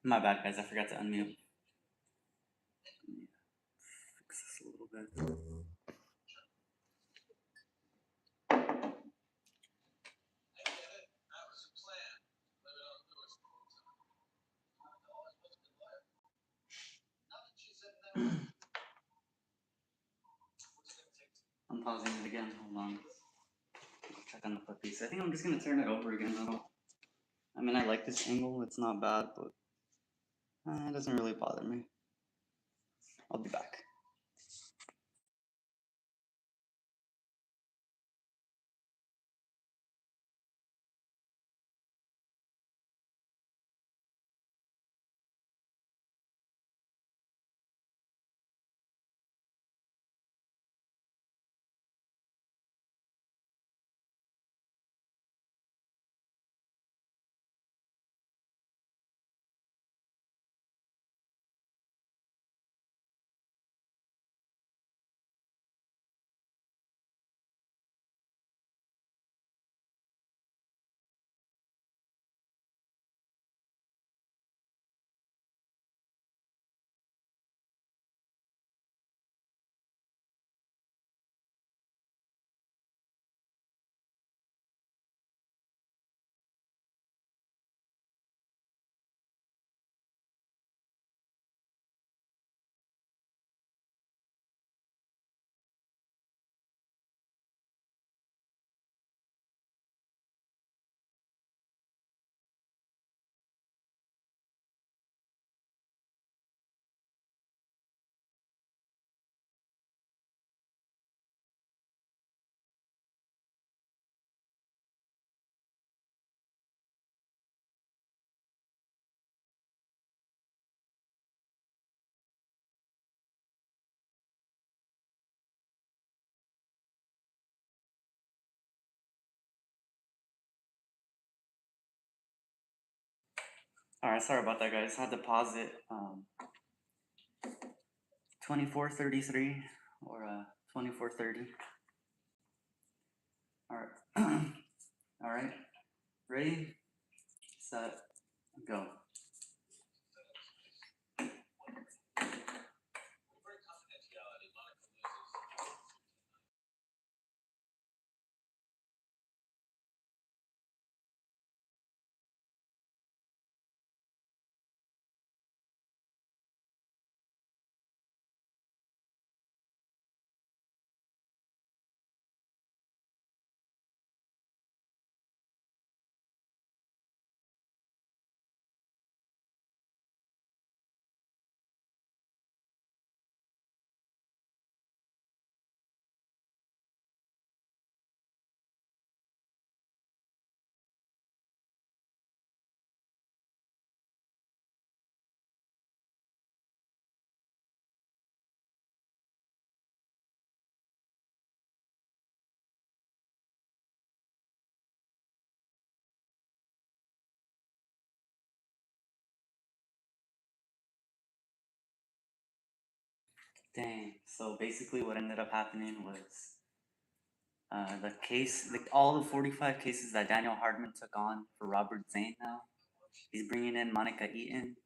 My bad, guys. I forgot to unmute. Fix this a little bit. I'm pausing it again. Hold on. Check on the puppies. I think I'm just gonna turn it over again though. I mean, I like this angle. It's not bad, but it doesn't really bother me. I'll be back. Alright, sorry about that, guys. I had to pause it. 24:33 or 24:30. Alright. Alright. Ready, set, go. Dang. So basically, what ended up happening was the case, like all the 45 cases that Daniel Hardman took on for Robert Zane now. He's bringing in Monica Eaton,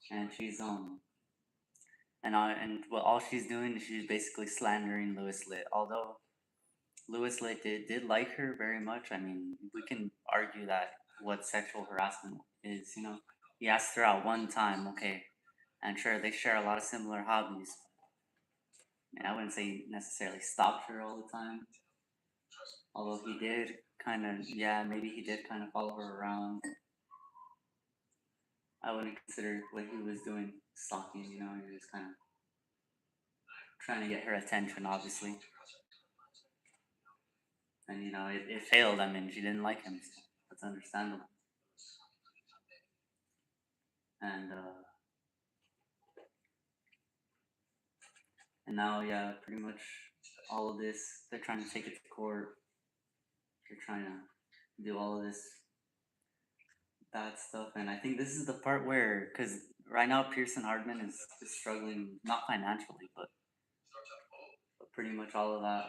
and and what all she's doing is she's basically slandering Lewis.Let. Although Lewis.Let did like her very much. I mean, we can argue that what sexual harassment is. He asked her out one time, okay, and sure they share a lot of similar hobbies. And I wouldn't say he necessarily stalked her all the time. Although he did kind of, yeah, maybe he did kind of follow her around. I wouldn't consider what he was doing stalking, he was kind of trying to get her attention, obviously. And, it failed. I mean, she didn't like him, so that's understandable. And now, yeah, pretty much all of this, they're trying to take it to court. They're trying to do all of this bad stuff. And I think this is the part where, because right now Pearson Hardman is struggling, not financially, but pretty much all of that.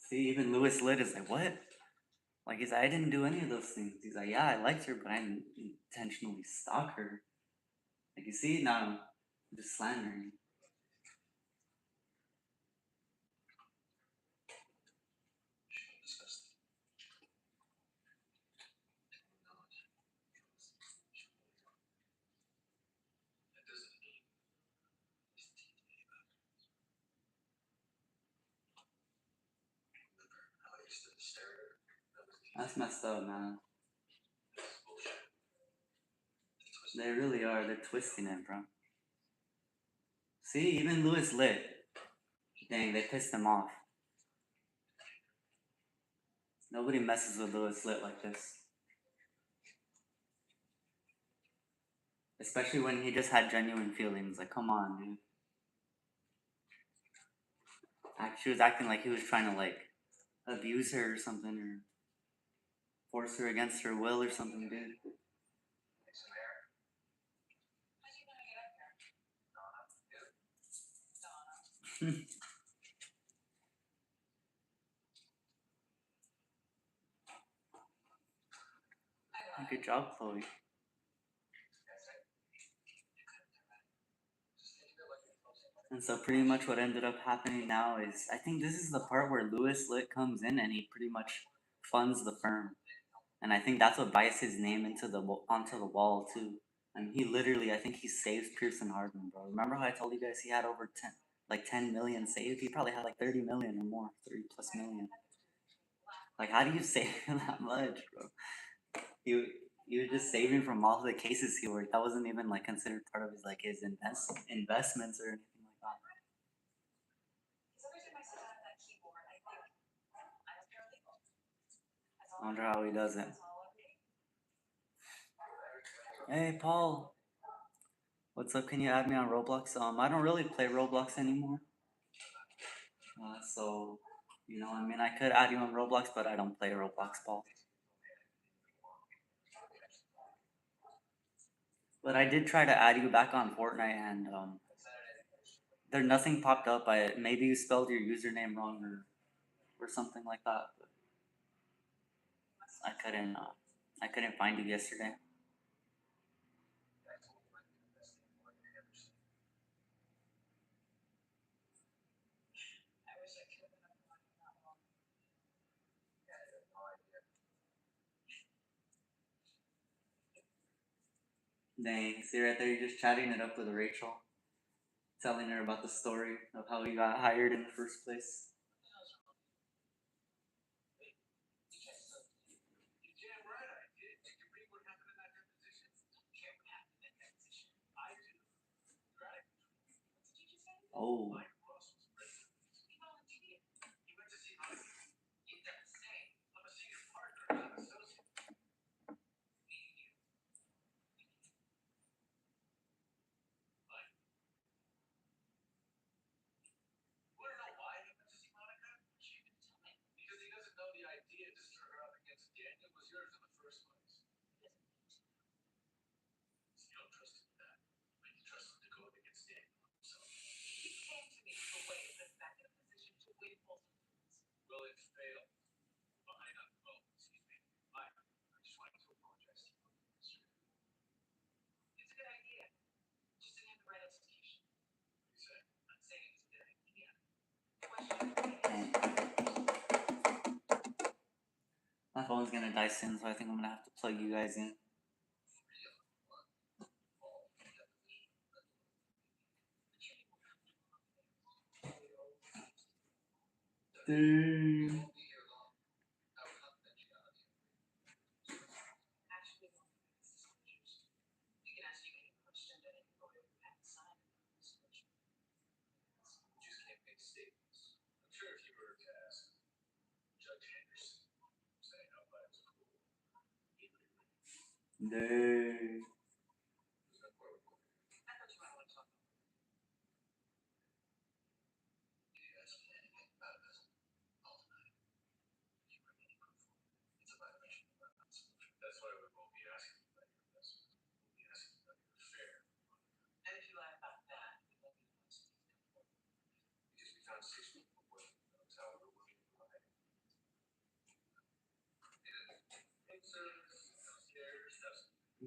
See, even Lewis.Let is like, what? Like, he's like, I didn't do any of those things. He's like, yeah, I liked her, but I didn't intentionally stalk her. Like, you see, now I'm just slandering. That's messed up, man. They really are. They're twisting it, bro. See, even Lit. Dang, they pissed him off. Nobody messes with Lit like this. Especially when he just had genuine feelings. Like, come on, dude. She was acting like he was trying to, like, abuse her or something, or force her against her will or something, dude. Good job, Chloe. And so pretty much what ended up happening now is I think this is the part where Lit comes in and he pretty much funds the firm. And I think that's what biased his name onto the wall too. And he literally, I think he saves Pearson Hardman, bro. Remember how I told you guys he had over 10 million saved? He probably had like 30 million or more, 30 plus million. Like, how do you save that much, bro? He, he was just saving from all the cases he worked. That wasn't even like considered part of his investments or anything like that. I wonder how he does it. Hey, Paul. What's up? Can you add me on Roblox? I don't really play Roblox anymore. So, I mean, I could add you on Roblox, but I don't play Roblox, Paul. But I did try to add you back on Fortnite, and there nothing popped up. Maybe you spelled your username wrong or something like that. But I couldn't find you yesterday. Dang, see right there, you're just chatting it up with Rachel, telling her about the story of how you got hired in the first place. Oh. My phone's gonna die soon, so I think I'm gonna have to plug you guys in. Dude. Dude.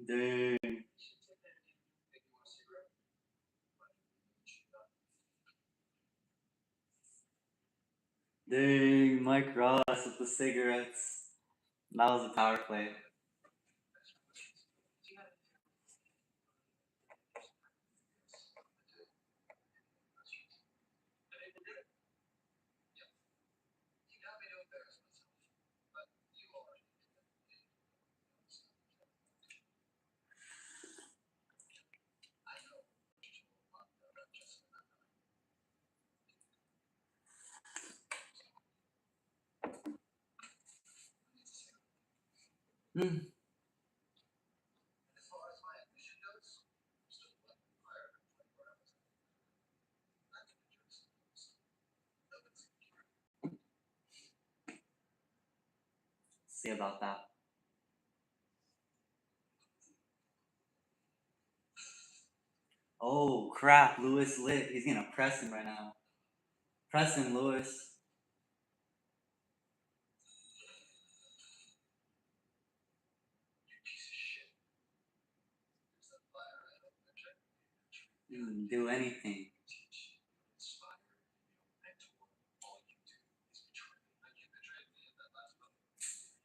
Dude. Dang, Mike Ross with the cigarettes. That was a power play. Hmm. See about that. Oh crap, Lewis lit. He's gonna press him right now. Press him, Lewis. Do anything.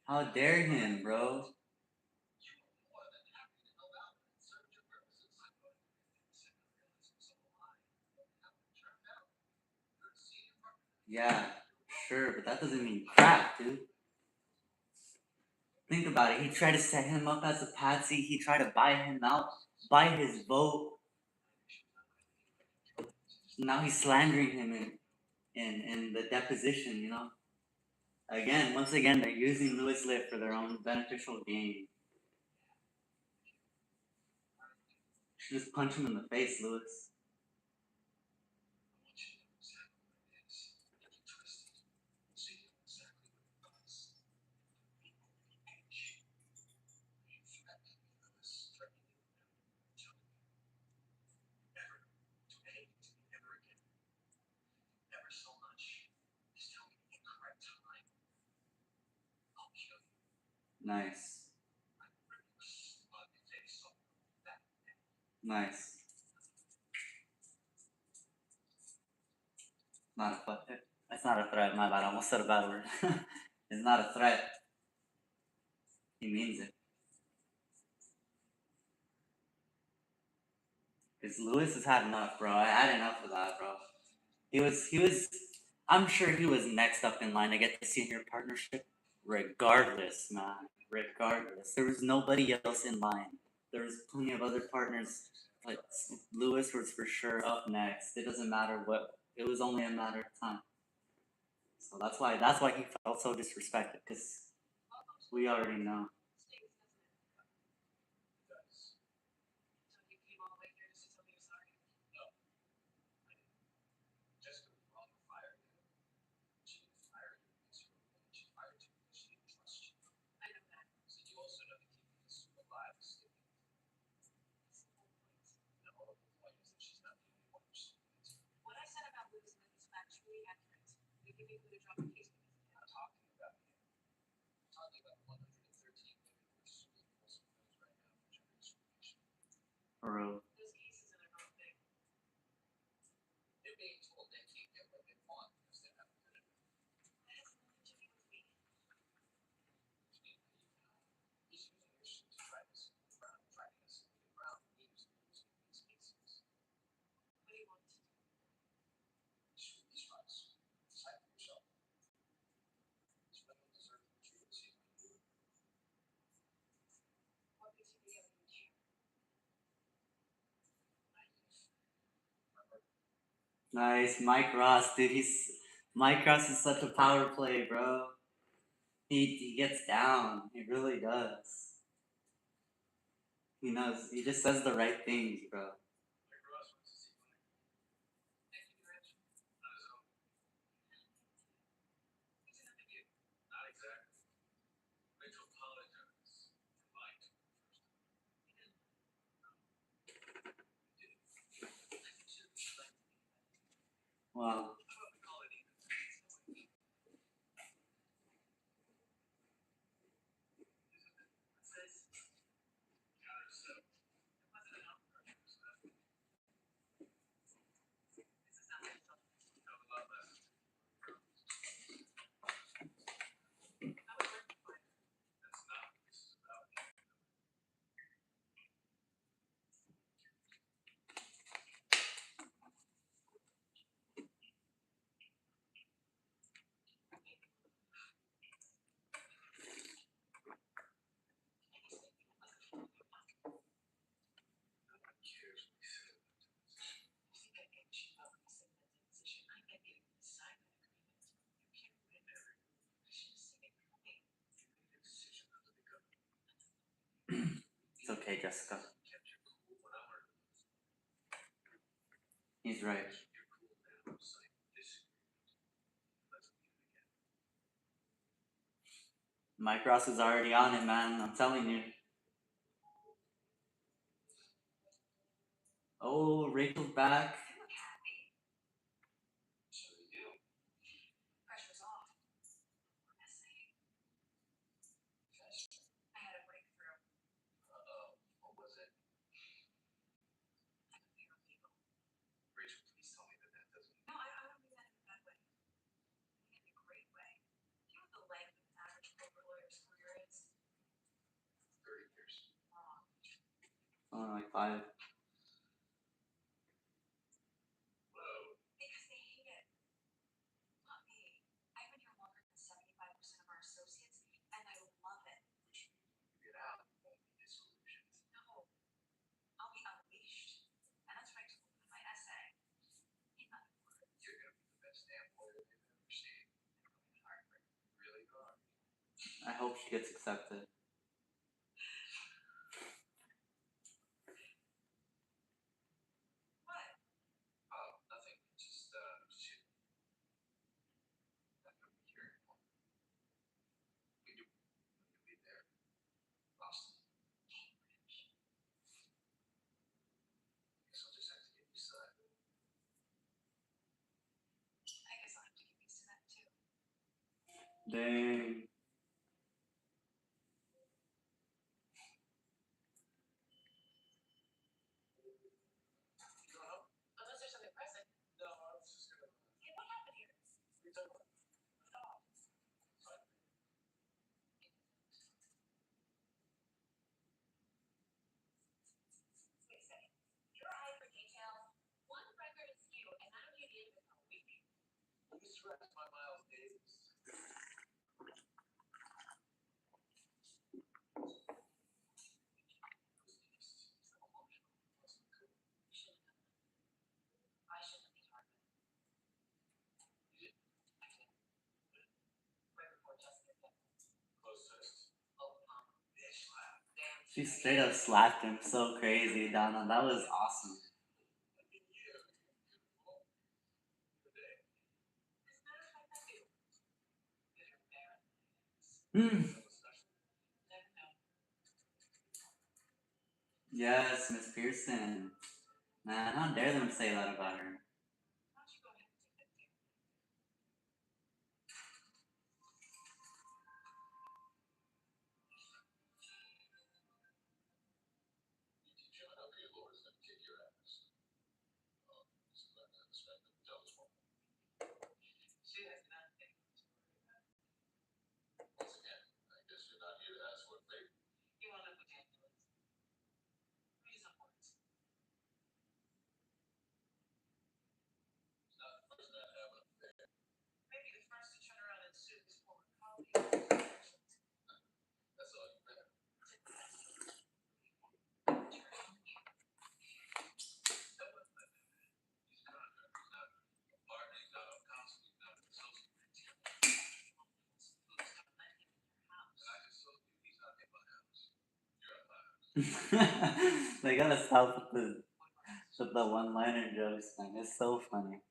How dare him, bro? Yeah, sure, but that doesn't mean crap, dude. Think about it. He tried to set him up as a patsy. He tried to buy him out, buy his vote. Now he's slandering him in the deposition, you know? Again, once again, they're using Lewis Litt for their own beneficial gain. Just punch him in the face, Lewis. Nice. Nice. Not a That's not a threat, my bad. I almost said a bad word. It's not a threat. He means it. Because Lewis has had enough, bro. I had enough of that, bro. He was I'm sure he was next up in line to get the senior partnership. Regardless, man. Regardless. There was nobody else in line. There was plenty of other partners, but Lewis was for sure up next. It doesn't matter what, it was only a matter of time. So that's why he felt so disrespected, because we already know. For real. Nice, Mike Ross, dude. Mike Ross is such a power play, bro. He gets down. He really does. He knows. He just says the right things, bro. Wow. okay, Jessica. He's right. Mike Ross is already on it, man. I'm telling you. Oh, Rachel's back. Oh, like 5. I hope she gets accepted. Dang. She straight up slapped him so crazy, Donna. That was awesome. Yes, Miss Pearson. Man, how dare them say that about her? They gotta stop with the one-liner jokes, man. It's so funny.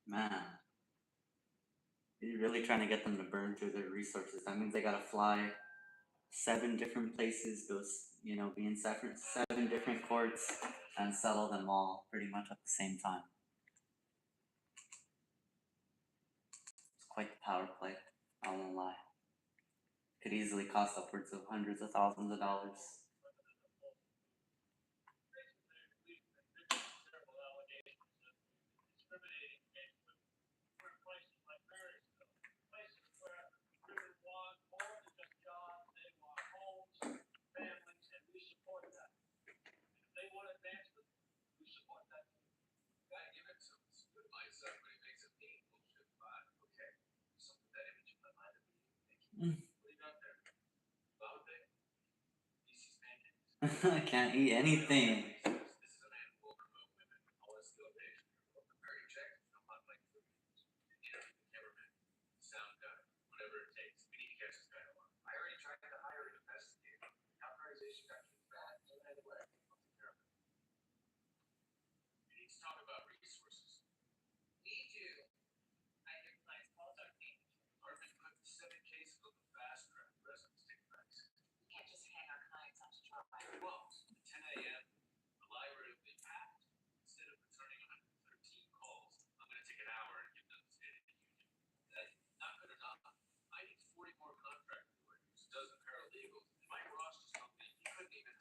Man, you're really trying to get them to burn through their resources. That means they gotta fly 7 different places, be in 7 different courts, and settle them all pretty much at the same time. It's quite the power play, I won't lie. Could easily cost upwards of hundreds of thousands of dollars. I can't eat anything.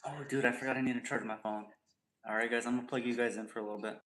Oh, dude, I forgot I need to charge my phone. Alright, guys, I'm gonna plug you guys in for a little bit.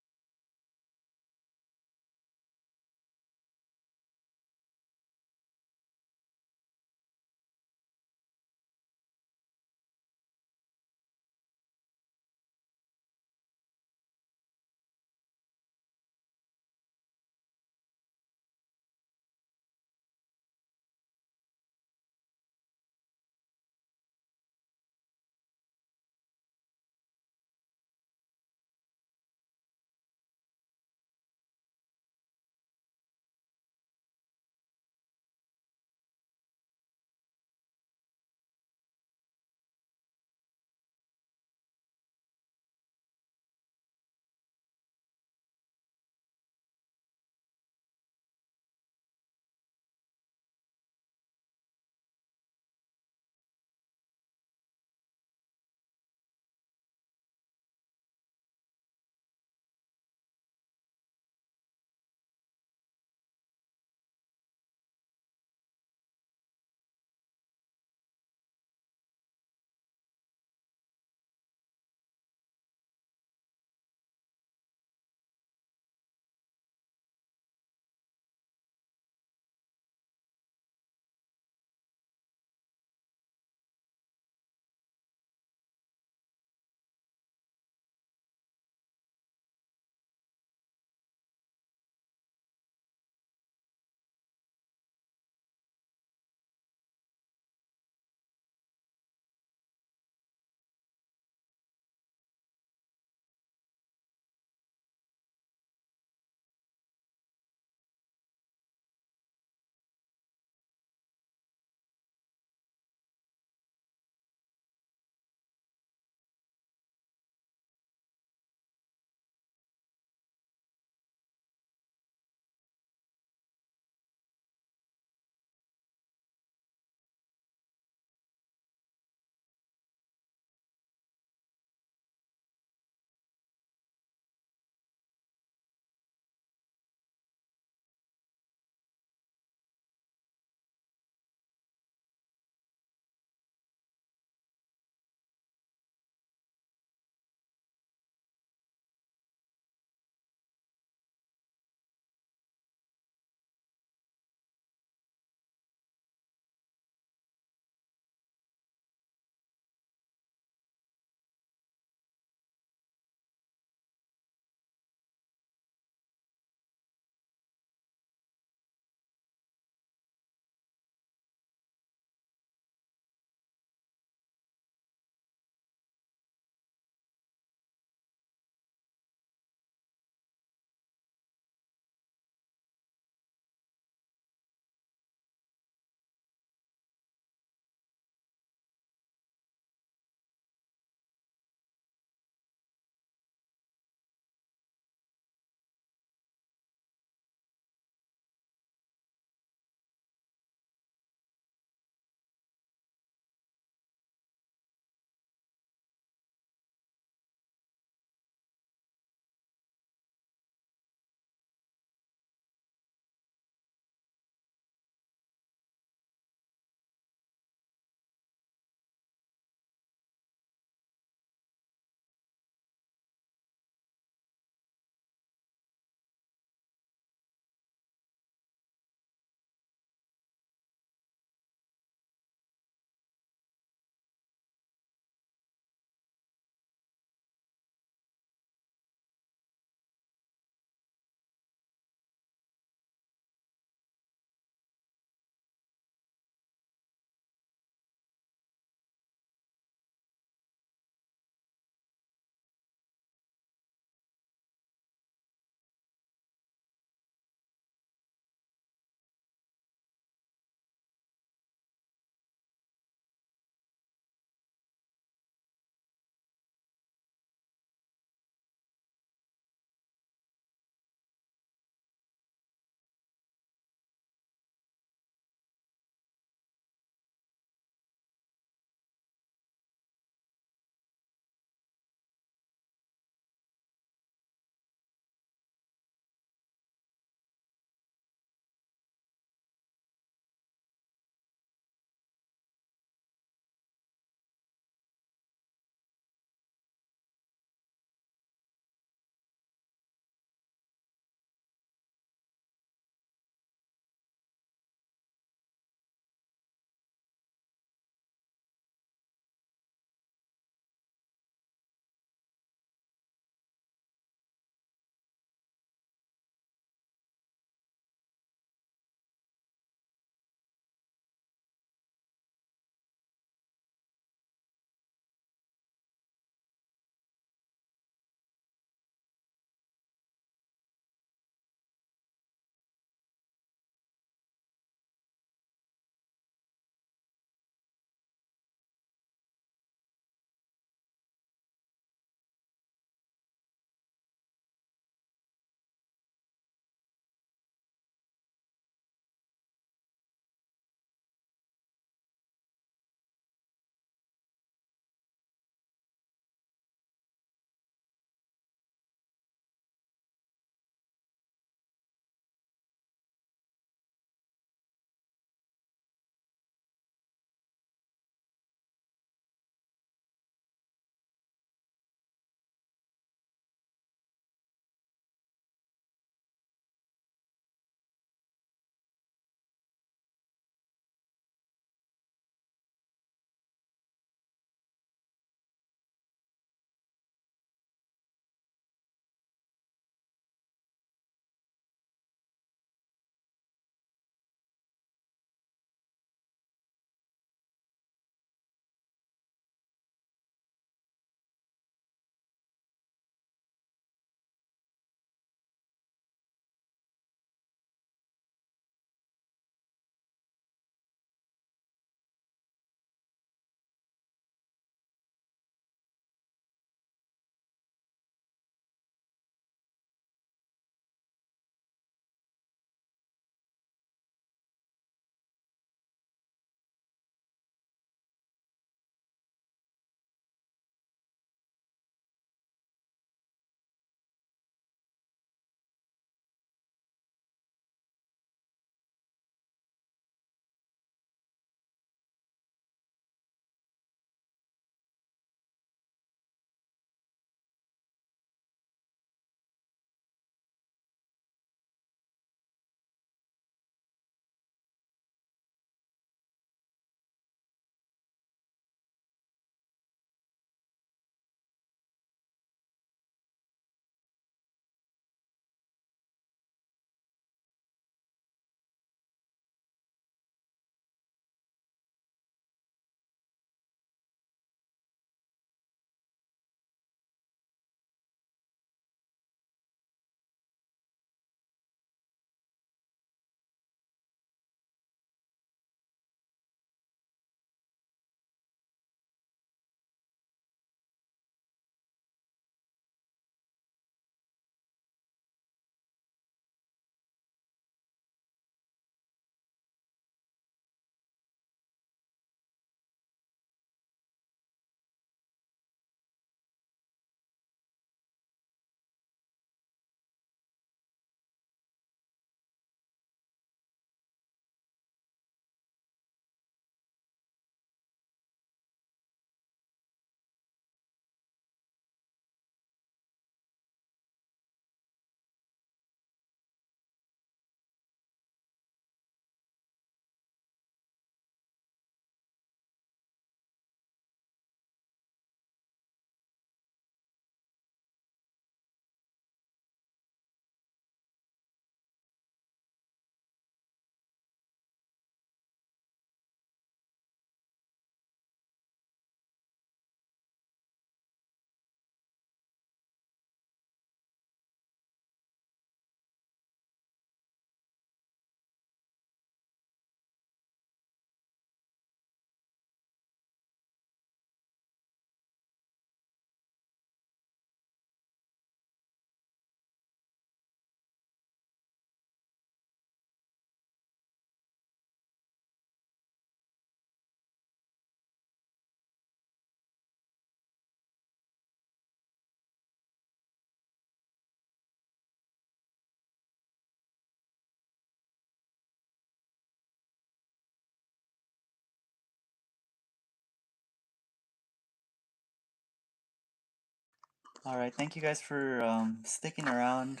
Alright, thank you guys for sticking around.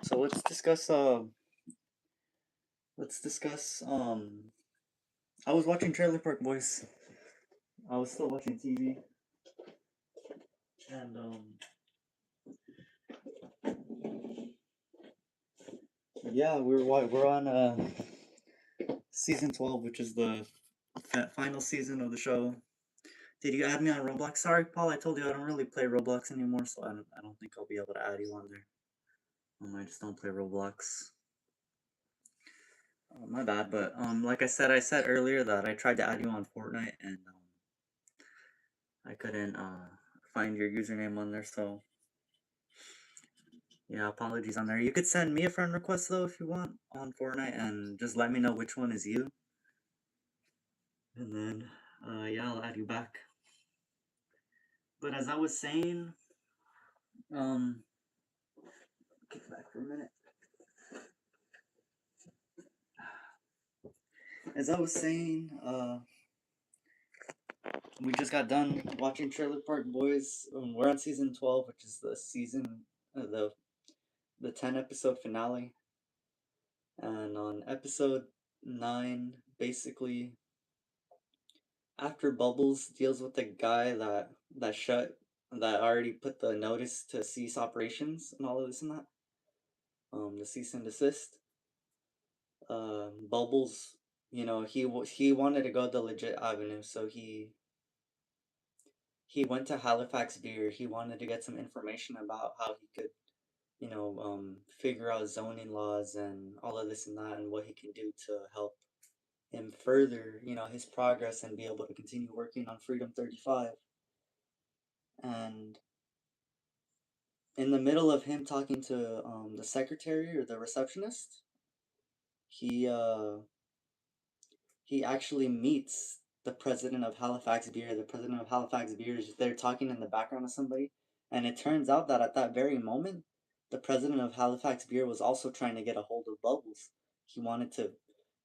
So let's discuss I was watching Trailer Park Boys. I was still watching TV, and yeah, we're on season 12, which is the final season of the show. Did you add me on Roblox? Sorry, Paul, I told you I don't really play Roblox anymore, so I don't think I'll be able to add you on there. I just don't play Roblox. My bad, but like I said earlier that I tried to add you on Fortnite and I couldn't find your username on there, so yeah, apologies on there. You could send me a friend request though if you want on Fortnite and just let me know which one is you. And then yeah, I'll add you back. But as I was saying, kick back for a minute. As I was saying, we just got done watching Trailer Park Boys. We're on season 12, which is the season the 10 episode finale. And on episode 9, basically, after Bubbles deals with the guy that already put the notice to cease operations and all of this and that, the cease and desist. Bubbles, he wanted to go the legit avenue, so he went to Halifax Beer. He wanted to get some information about how he could, figure out zoning laws and all of this and that, and what he can do to help him further, his progress and be able to continue working on Freedom 35. And in the middle of him talking to the secretary or the receptionist, he actually meets the president of Halifax Beer. The president of Halifax Beer is there talking in the background of somebody, and it turns out that at that very moment, the president of Halifax Beer was also trying to get a hold of Bubbles. He wanted to,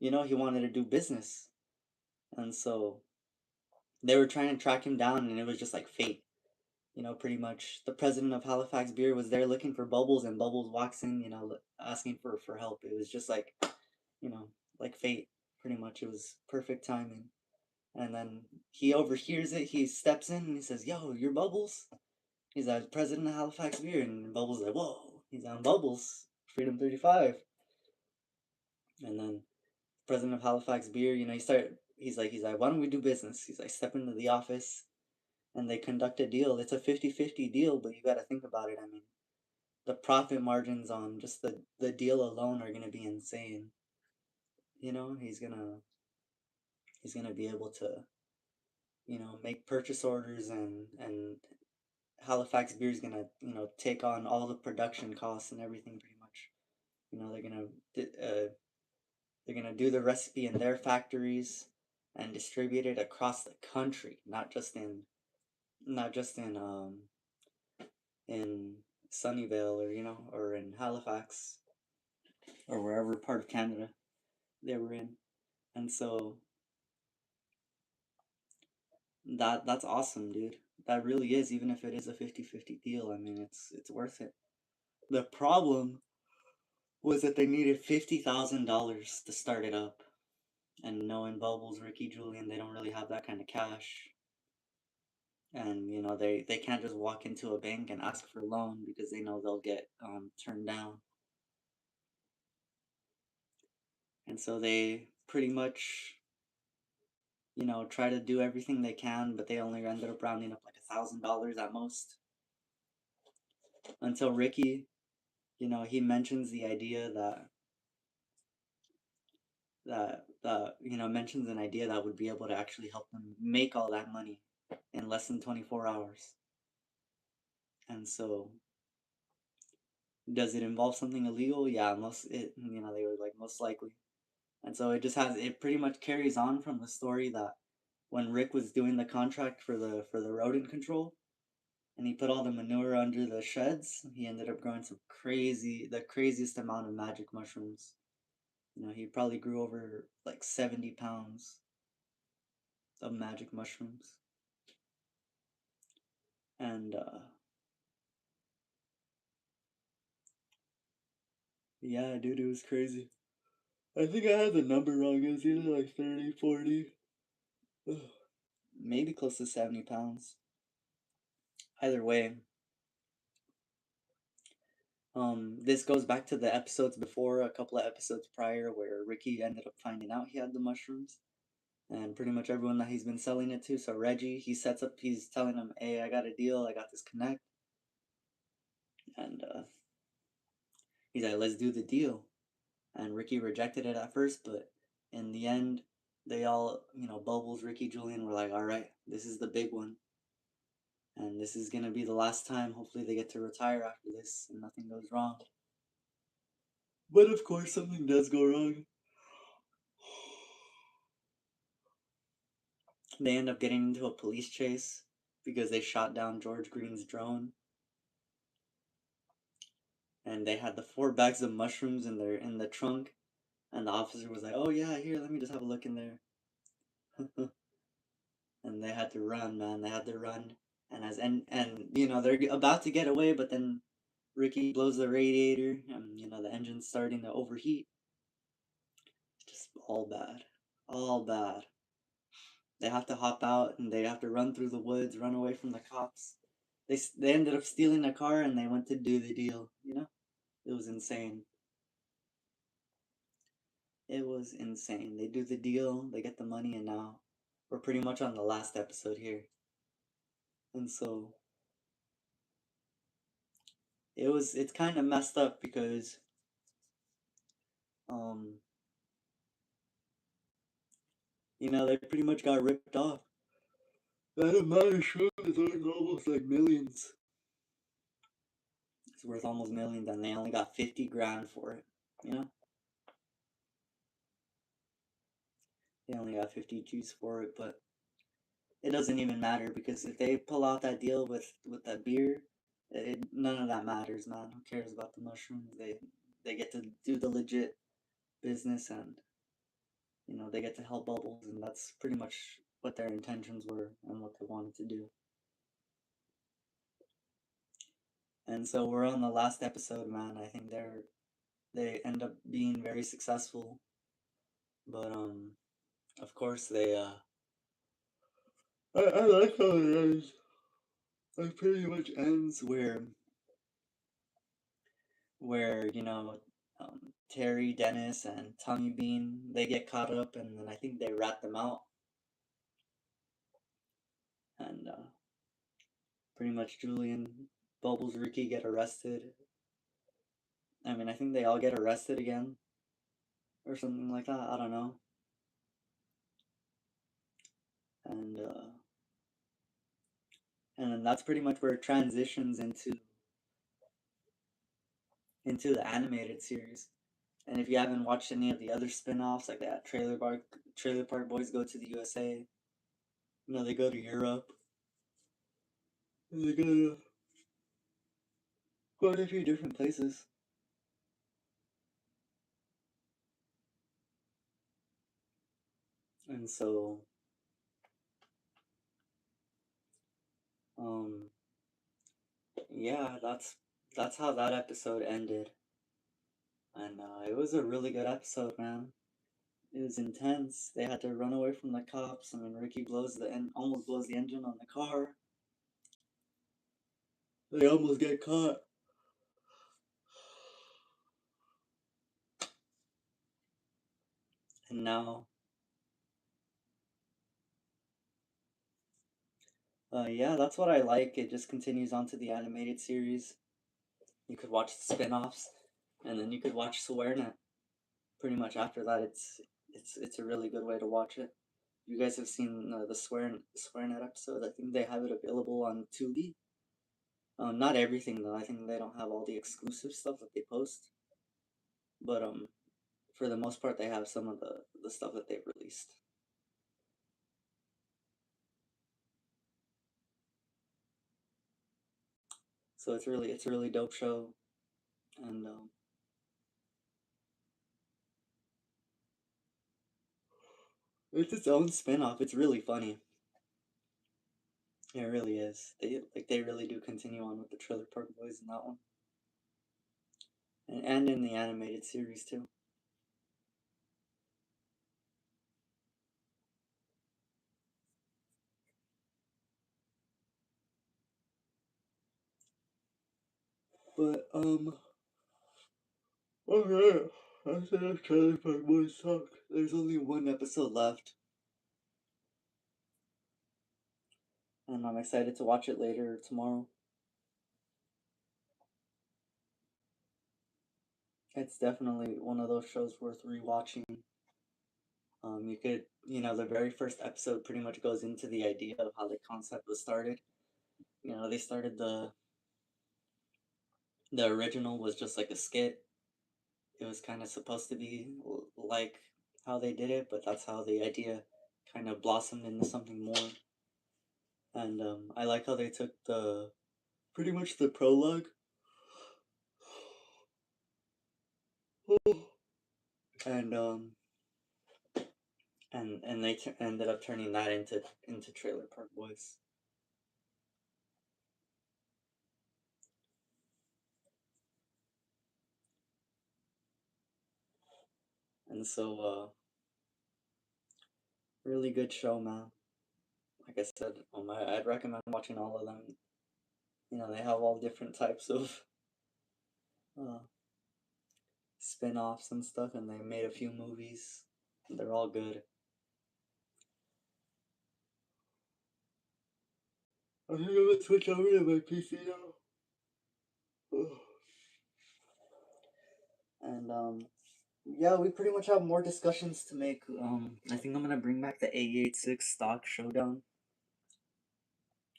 he wanted to do business, and so they were trying to track him down, and it was just like fate. Pretty much the president of Halifax Beer was there looking for Bubbles, and Bubbles walks in, asking for help. It was just like, like fate, pretty much. It was perfect timing. And then he overhears it, he steps in and he says, "Yo, you're Bubbles?" He's like, "President of Halifax Beer." And Bubbles like, "Whoa." He's on Bubbles, Freedom 35. And then president of Halifax Beer, he's like, "Why don't we do business?" He's like, "Step into the office." And they conduct a deal. It's a 50-50 deal, but you got to think about it. I mean, the profit margins on just the deal alone are going to be insane. He's going to be able to, make purchase orders, and Halifax Beer is going to, take on all the production costs and everything pretty much. They're going to do the recipe in their factories and distribute it across the country, not just in in Sunnyvale, or in Halifax, or wherever part of Canada they were in. And so that's awesome, dude. That really is, even if it is a 50-50 deal. I mean, it's worth it. The problem was that they needed $50,000 to start it up. And knowing Bubbles, Ricky, Julian, they don't really have that kind of cash. And they can't just walk into a bank and ask for a loan because they know they'll get turned down. And so they pretty much, try to do everything they can, but they only ended up rounding up like $1,000 at most. Until Ricky, he mentions the idea mentions an idea that would be able to actually help them make all that money in less than 24 hours. And so, does it involve something illegal? Yeah, they were like most likely. And so it pretty much carries on from the story that when Rick was doing the contract for the rodent control, and he put all the manure under the sheds, he ended up growing the craziest amount of magic mushrooms. He probably grew over like 70 pounds of magic mushrooms. And Yeah, dude, it was crazy. I think I had the number wrong. It was either like 30, 40, maybe close to 70 pounds. Either way, this goes back to the episodes before, a couple of episodes prior, where Ricky ended up finding out he had the mushrooms, and pretty much everyone that he's been selling it to. So Reggie, he's telling him, "Hey, I got a deal. I got this connect," and he's like, "Let's do the deal." And Ricky rejected it at first, but in the end, they all, Bubbles, Ricky, Julian were like, "All right, this is the big one, and this is gonna be the last time. Hopefully, they get to retire after this, and nothing goes wrong." But of course, something does go wrong. They end up getting into a police chase because they shot down George Green's drone, and they had the 4 bags of mushrooms in the trunk, and the officer was like, "Oh yeah, here, let me just have a look in there." And they had to run, man. They had to run, and they're about to get away, but then Ricky blows the radiator, and the engine's starting to overheat. It's just all bad, all bad. They have to hop out, and they have to run through the woods, run away from the cops. They ended up stealing a car, and they went to do the deal. It was insane. It was insane. They do the deal, they get the money, and now we're pretty much on the last episode here. And so it's kind of messed up because um they pretty much got ripped off. That amount of shrooms is worth almost like millions. It's worth almost millions, and they only got 50 grand for it. They only got 50 G's for it, but it doesn't even matter because if they pull out that deal with that beer, none of that matters, man. Who cares about the mushrooms? They get to do the legit business, and they get to help Bubbles, and that's pretty much what their intentions were and what they wanted to do. And so we're on the last episode, man. I think they end up being very successful, but of course they I like how it ends. It pretty much ends where Terry, Dennis, and Tommy Bean, they get caught up, and then I think they rat them out, and pretty much Julian, Bubbles, Ricky get arrested. I mean, I think they all get arrested again, or something like that. I don't know. And then that's pretty much where it transitions into the animated series. And if you haven't watched any of the other spin-offs, like that Trailer Park Boys go to the USA, they go to Europe, and they go to quite a few different places. And so, yeah, that's how that episode ended. And it was a really good episode, man. It was intense. They had to run away from the cops. I mean, Ricky almost blows the engine on the car. They almost get caught. And now, yeah, that's what I like. It just continues on to the animated series. You could watch the spin-offs, and then you could watch SwearNet. Pretty much after that, it's a really good way to watch it. You guys have seen the SwearNet episode. I think they have it available on Tubi. Not everything though. I think they don't have all the exclusive stuff that they post, but for the most part, they have some of the stuff that they've released. So it's a really dope show, and it's its own spin-off. It's really funny. It really is. They really do continue on with the Trailer Park Boys in that one. and in the animated series too. But okay, I said I'm trying to find more suck. There's only one episode left, and I'm excited to watch it later tomorrow. It's definitely one of those shows worth rewatching. You could, the very first episode pretty much goes into the idea of how the concept was started. They started the original was just like a skit. It was kind of supposed to be like how they did it, but that's how the idea kind of blossomed into something more. And I like how they took pretty much the prologue and they ended up turning that into Trailer Park Boys. And so really good show, man. Like I said, I'd recommend watching all of them. They have all different types of uh, spin-offs and stuff, and they made a few movies. They're all good. I think I'm gonna switch over to my PC now. And yeah, we pretty much have more discussions to make. I think I'm gonna bring back the A86 stock showdown.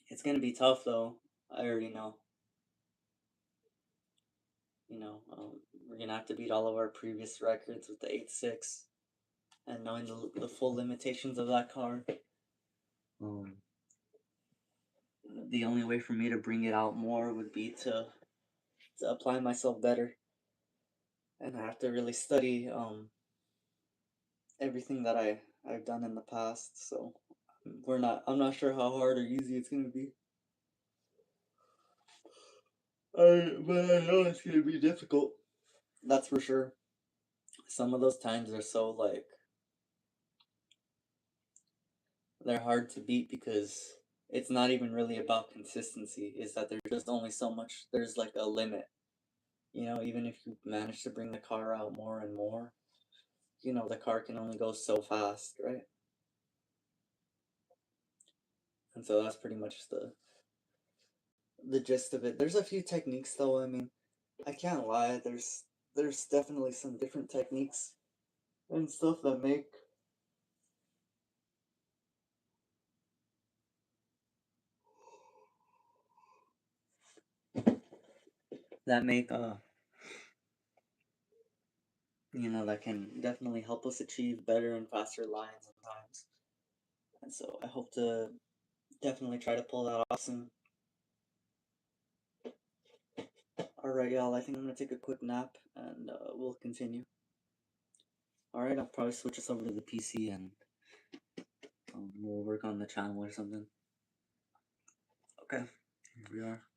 It's gonna be tough though. I already know. We're gonna have to beat all of our previous records with the 86, and knowing the full limitations of that car. The only way for me to bring it out more would be to apply myself better, and I have to really study everything that I've done in the past. So I'm not sure how hard or easy it's gonna be. But I know it's gonna be difficult. That's for sure. Some of those times are so like they're hard to beat because it's not even really about consistency. Is that there's just only so much. There's like a limit. Even if you manage to bring the car out more and more, the car can only go so fast, right? And so that's pretty much the gist of it. There's a few techniques though. I mean, I can't lie. There's definitely some different techniques and stuff that make that can definitely help us achieve better and faster lines and times. And so I hope to definitely try to pull that off soon. Alright, y'all, I think I'm gonna take a quick nap and we'll continue. Alright, I'll probably switch us over to the PC and we'll work on the channel or something. Okay, here we are.